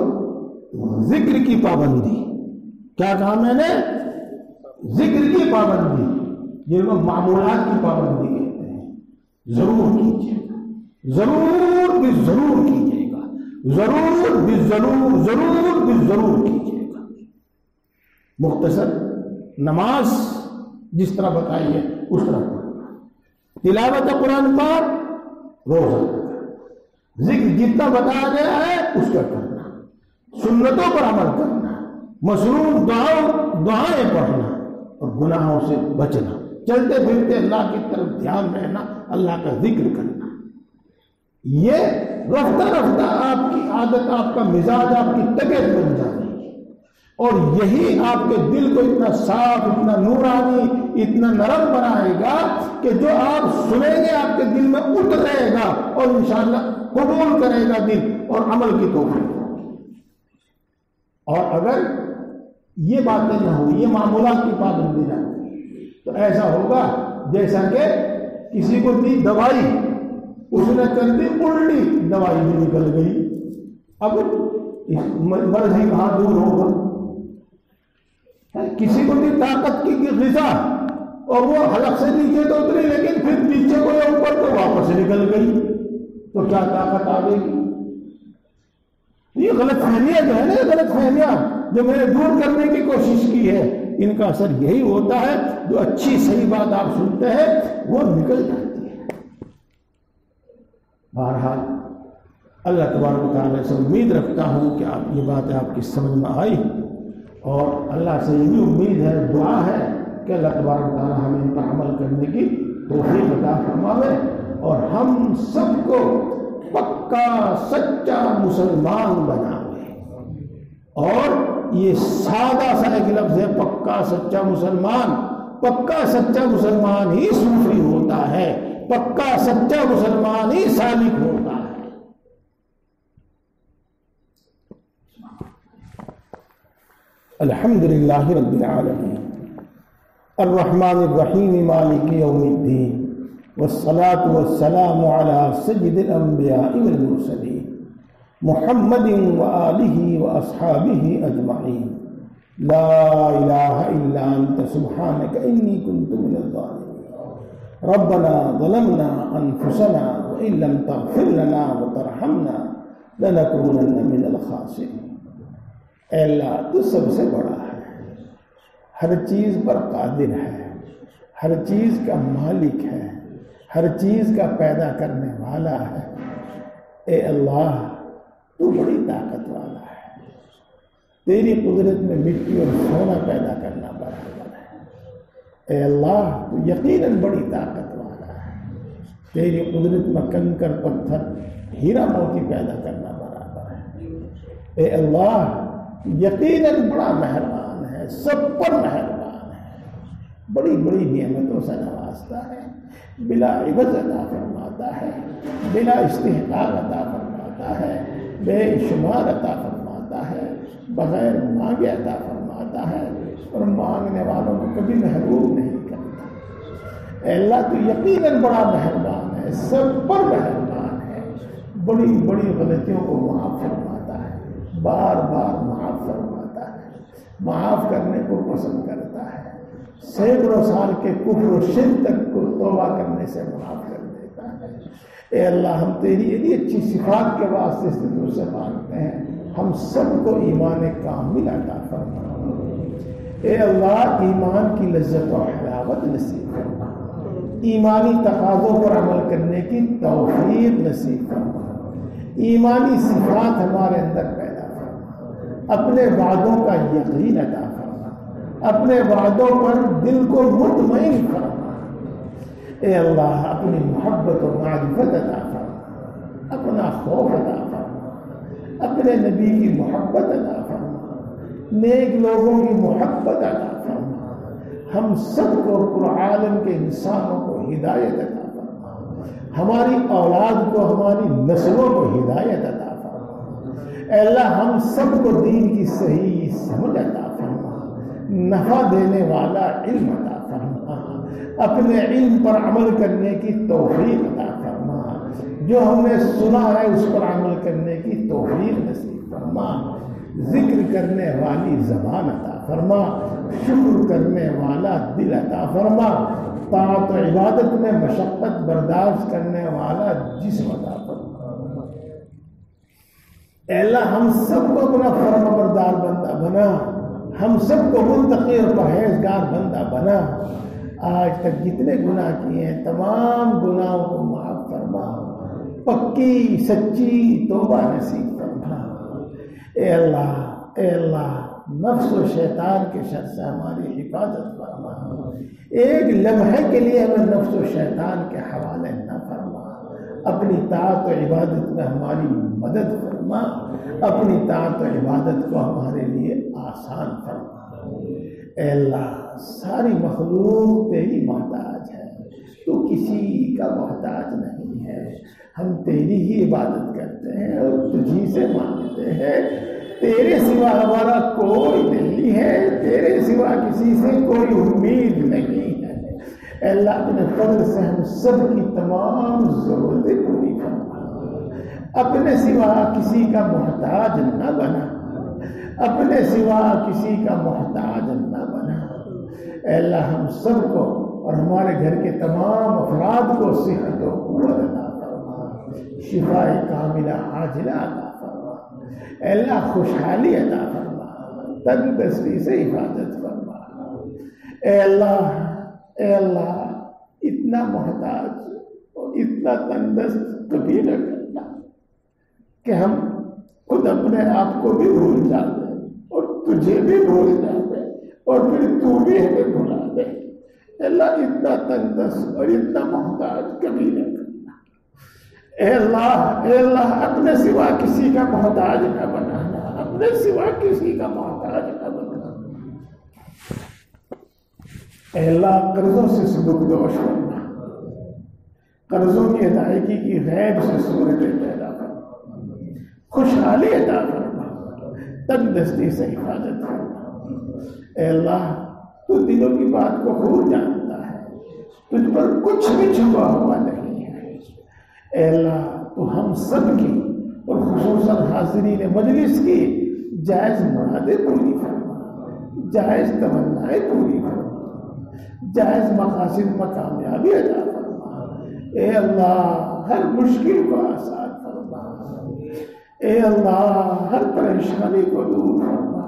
ذکر کی پابندی، کیا کہا میں نے؟ ذکر کی پابندی، یہ لوگ معمولات کی پابندی کہتے ہیں، ضرور کیجیے گا، ضرور بھی ضرور کیجیے گا، ضرور بھی ضرور کیجیے گا۔ مختصر نماز جس طرح بتائی ہے اس طرح پڑھنا، تلاوت قرآن پاک روزہ رکھنا، ذکر جتنا بتایا گیا ہے اس کا کرنا، سنتوں پر عمل کرنا، مشروع دعائیں پڑھنا، اور گناہوں سے بچنا۔ چلتے پھرتے اللہ کی طرف دھیان رہنا، اللہ کا ذکر کرنا، یہ رفتہ رفتہ آپ کی عادت، آپ کا مزاج، آپ کی طبیعت بن جائے گی، اور یہی آپ کے دل کو اتنا صاف، اتنا نورانی، اتنا نرم بنائے گا کہ جو آپ سنیں گے آپ کے دل میں اتر رہے گا اور انشاءاللہ قبول کرے گا دل اور عمل کی توفیق ہوگی۔ اور اگر یہ باتیں نہ ہو، یہ معمولات کی پابندی نہ ہو، تو ایسا ہوگا جیسا کہ کسی کو دی دوائی، اس نے کر دی الٹی، دوائی بھی نکل گئی، اب مرضی کہاں دور ہوگا؟ کسی کو دی طاقت کی غذا اور وہ حلق سے نیچے تو اتری لیکن پھر نیچے کو یا اوپر تو واپس نکل گئی، تو کیا طاقت آئے گی؟ یہ غلط فہمیاں جو ہے نا، غلط فہمیاں جو میں نے دور کرنے کی کوشش کی ہے، ان کا اثر یہی ہوتا ہے، جو اچھی صحیح بات آپ سنتے ہیں وہ نکل جاتی ہے۔ بہرحال اللہ تبارک و تعالیٰ سے امید رکھتا ہوں کہ آپ یہ باتیں آپ کی سمجھ میں آئی، اور اللہ سے یہ بھی امید ہے، دعا ہے کہ اللہ تبارک و تعالیٰ ہمیں ان پر عمل کرنے کی توفیق عطا فرماوے اور ہم سب کو پکا سچا مسلمان بناوے۔ اور یہ سادہ سا ایک لفظ ہے، پکا سچا مسلمان۔ پکا سچا مسلمان ہی صوفی ہوتا ہے، پکا سچا مسلمان ہی سالک ہوتا ہے۔ الحمدللہ رب العالمین الرحمن الرحیم مالک یوم الدین والصلاة والسلام علی سید الانبیاء والمرسلین محمد وآلہ واصحابہ اجمعین لا الہ الا انت سبحانک انی کنت من الظالمین ربنا ظلمنا انفسنا وان لم تغفر لنا وترحمنا لنکونن من الخاسرین۔ اے اللہ تو سب سے بڑا ہے، ہر چیز پر قادر ہے، ہر چیز کا مالک ہے، ہر چیز کا پیدا کرنے والا ہے۔ اے اللہ تو بڑی طاقت والا ہے، تیری قدرت میں مٹی اور سونا پیدا کرنا برابر ہے۔ اے اللہ تو یقیناً بڑی طاقت والا ہے، تیری قدرت میں کنکر پتھر ہیرا موتی پیدا کرنا برابر ہے۔ اے اللہ یقیناً بڑا مہربان ہے، سب پر مہربان ہے، بڑی بڑی نعمتوں سے نوازتا ہے، بلا عوض عطا فرماتا ہے، بلا استحقاق عطا فرماتا ہے، بے شمار عطا فرماتا ہے، بغیر مانگے عطا فرماتا ہے، اور مانگنے والوں کو کبھی محروم نہیں کرتا۔ اے اللہ تو یقیناً بڑا مہربان ہے، سب پر مہربان ہے، بڑی بڑی غلطیوں کو معاف فرماتا ہے، بار بار معاف فرماتا ہے، معاف کرنے کو پسند کرتا ہے، سینکڑوں سال کے کفر و شرک تک کو توبہ کرنے سے معاف کر دیتا ہے۔ اے اللہ ہم تیری اتنی اچھی صفات کے واسطے سے تجھ سے مانگتے ہیں، ہم سب کو ایمان کامل عطا فرما۔ اے اللہ ایمان کی لذت و حلاوت نصیب فرما، ایمانی تقاضوں پر عمل کرنے کی توفیق نصیب فرما، ایمانی صفات ہمارے اندر پیدا فرما، اپنے وعدوں کا یقین عطا فرما، اپنے وعدوں پر دل کو مطمئن فرما۔ اے اللہ اپنی محبت و معرفت عطا فرما، اپنا خوف عطا فرما، اپنے نبی کی محبت عطا فرما، نیک لوگوں کی محبت عطا فرما، ہم سب کو عالم کے انسانوں کو ہدایت عطا فرما، ہماری اولاد کو، ہماری نسلوں کو ہدایت عطا فرما۔ اے اللہ ہم سب کو دین کی صحیح سمجھ عطا فرما، نفع دینے والا علم عطا فرما، اپنے علم پر عمل کرنے کی توفیق عطا فرما، جو ہم نے سنا ہے اس پر عمل کرنے کی توفیق نصیب فرما، ذکر کرنے والی زبان عطا فرما، شکر کرنے والا دل عطا فرما، طاعت و عبادت میں مشقت برداشت کرنے والا جسم عطا فرما۔ اے اللہ ہم سب کو اپنا فرما بردار بندہ بنا، ہم سب کو متقی اور پرہیزگار بندہ بنا۔ آج تک جتنے گناہ کیے ہیں تمام گناہوں کو معاف فرما، پکی سچی توبہ نصیب فرما۔ اے اللہ نفس و شیطان کے شر سے ہماری حفاظت فرما، ایک لمحے کے لیے ہمیں نفس و شیطان کے حوالے نہ فرما، اپنی طاعت و عبادت میں ہماری مدد فرما، اپنی طاعت و عبادت کو ہمارے لیے آسان فرما۔ اے اللہ ساری مخلوق تیری محتاج ہے، تو کسی کا محتاج نہیں ہے، ہم تیری ہی عبادت کرتے ہیں اور تجھی سے مانگتے ہیں، تیرے سوا ہمارا کوئی نہیں ہے، تیرے سوا کسی سے کوئی امید نہیں ہے۔ اے اللہ اپنے فضل سے ہم سب کی تمام ضرورتیں پوری فرما، اپنے سوا کسی کا محتاج نہ بنا، اپنے سوا کسی کا محتاج نہ بنا۔ اے اللہ ہم سب کو اور ہمارے گھر کے تمام افراد کو صحت و قوت عطا فرما، شفاء کاملہ عاجلہ عطا فرما، اے اللہ خوشحالی عطا فرما، تندرستی سے حفاظت فرما۔ اے اللہ اتنا محتاج اور اتنا تندرست کبھی نہ کرنا کہ ہم خود اپنے آپ کو بھی بھول جاتے اور تجھے بھی بھول جاتے اور پھر تو بھی ہمیں بھلا دے۔ اللہ اتنا تندرست اور اتنا محتاج کبھی نہ کرنا۔ اے اللہ اپنے سوا کسی کا محتاج نہ بنانا، اپنے سوا کسی کا محتاج نہ بنانا۔ اے اللہ قرضوں سے سبکدوش کرنا، قرضوں کی ادائیگی کی غیب سے صورتیں پیدا کرنا، خوشحالی عطا فرما، تندرستی سے حفاظت فرما۔ اے اللہ تو دلوں کی بات کو خوب جانتا ہے، تجھ پر کچھ بھی چھپا ہوا نہیں ہے۔ اے اللہ تو ہم سب کی اور خصوصاً حاضرین مجلس کی جائز مرادیں پوری فرما، جائز تمنائیں پوری فرما، جائز مقاصد میں کامیابی عطا فرما۔ اے اللہ ہر مشکل کو آسان فرما، اے اللہ ہر پریشانی کو دور فرما،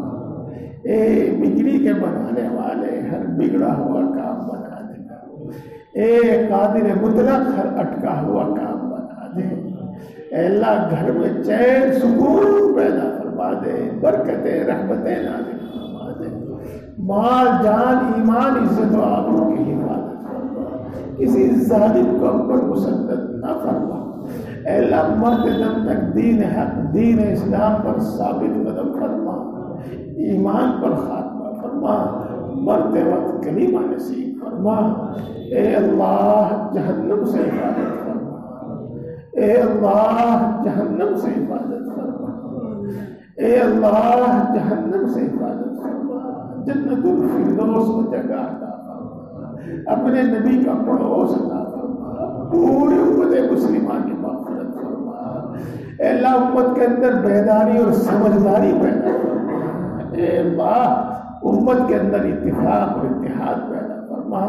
اے بجلی کے بنانے والے ہر بگڑا ہوا کام بنا دے، اے قادر مطلق ہر اٹکا ہوا کام بنا دے۔ اے اللہ گھر میں چین سکون پیدا فرما دے، برکتیں رحمتیں نازل فرما دے، مال جان ایمان عزت و آبرو کی حفاظت فرما، کسی ظالم کو ہم پر مسلط نہ فرما۔ اے اللہ مرتے دم تک دین حق دین اسلام پر ثابت قدم فرما، ایمان پر خاتمہ فرما، مرتے وقت کلمہ نصیب فرما۔ اے اللہ جہنم سے حفاظت فرما، اے اللہ جہنم سے حفاظت فرما، اے اللہ جہنم سے حفاظت فرما، جنت الفردوس میں جگہ عطا فرما، اپنے نبی کا پڑوس عطا فرما، پوری امت مسلمہ کی مغفرت فرما۔ اے اللہ امت کے اندر بیداری اور سمجھداری پیدا فرما، اے اللہ امت کے اندر اتفاق اور اتحاد پیدا فرما،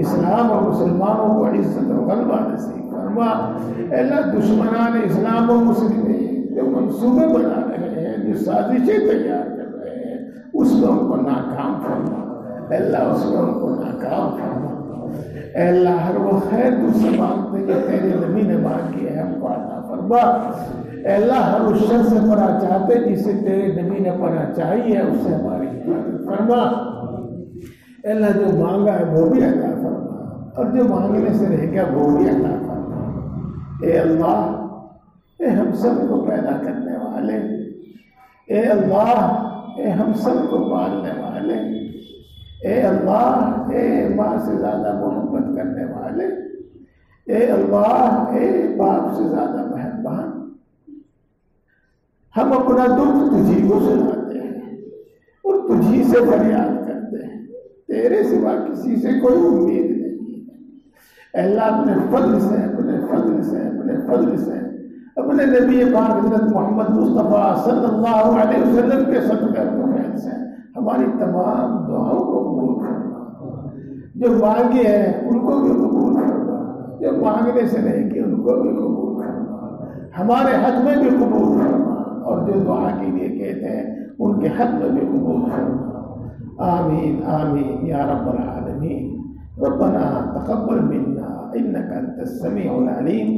اسلام اور مسلمانوں کو عزت اور غلبہ نصیب فرما۔ اے اللہ دشمنان اسلام و مسلمین جو منصوبے بنا رہے ہیں، جو سازشیں تیار کر رہے ہیں، اس میں ان کو ناکام فرما، اے اللہ اس میں ان کو ناکام فرما۔ اے اللہ ہر وہ خیر تجھ سے مانگتے کہ تیرے نبی نے مانگی ہے، ہم کو عطا فرما۔ اے اللہ ہر اس شر سے پناہ چاہتے جسے تیرے نبی نے پناہ چاہیے، اس سے ہماری حفاظت فرما۔ اے اللہ جو مانگا ہے وہ بھی عطا فرما، اور جو مانگنے سے رہ گیا وہ بھی عطا فرما۔ اے اللہ اے ہم سب کو پیدا کرنے والے، اے اللہ اے ہم سب کو پالنے والے، اے اللہ اے ماں سے زیادہ محبت کرنے والے، اے اللہ اے باپ سے زیادہ مہربان، ہم اپنا دکھ تجھی کو سناتے ہیں اور تجھی سے فریاد کرتے ہیں، تیرے سوا کسی سے کوئی امید نہیں ہے۔ اے اللہ اپنے فضل سے اپنے فضل سے اپنے فضل سے اپنے نبی پاک حضرت محمد مصطفیٰ صلی اللہ علیہ وسلم کے صدقہ توفیق سے ہماری تمام دعاؤں کو قبول فرما، جو مانگے ہیں ان کو بھی قبول فرما، جو مانگنے سے رہ گئے ان کو بھی قبول فرما، ہمارے حق میں بھی قبول فرما، اور جو دعا کے لیے کہتے ہیں ان کے حق میں بھی قبول فرما۔ آمین آمین یا رب العالمین۔ ربنا تقبل منا انك انت السميع العليم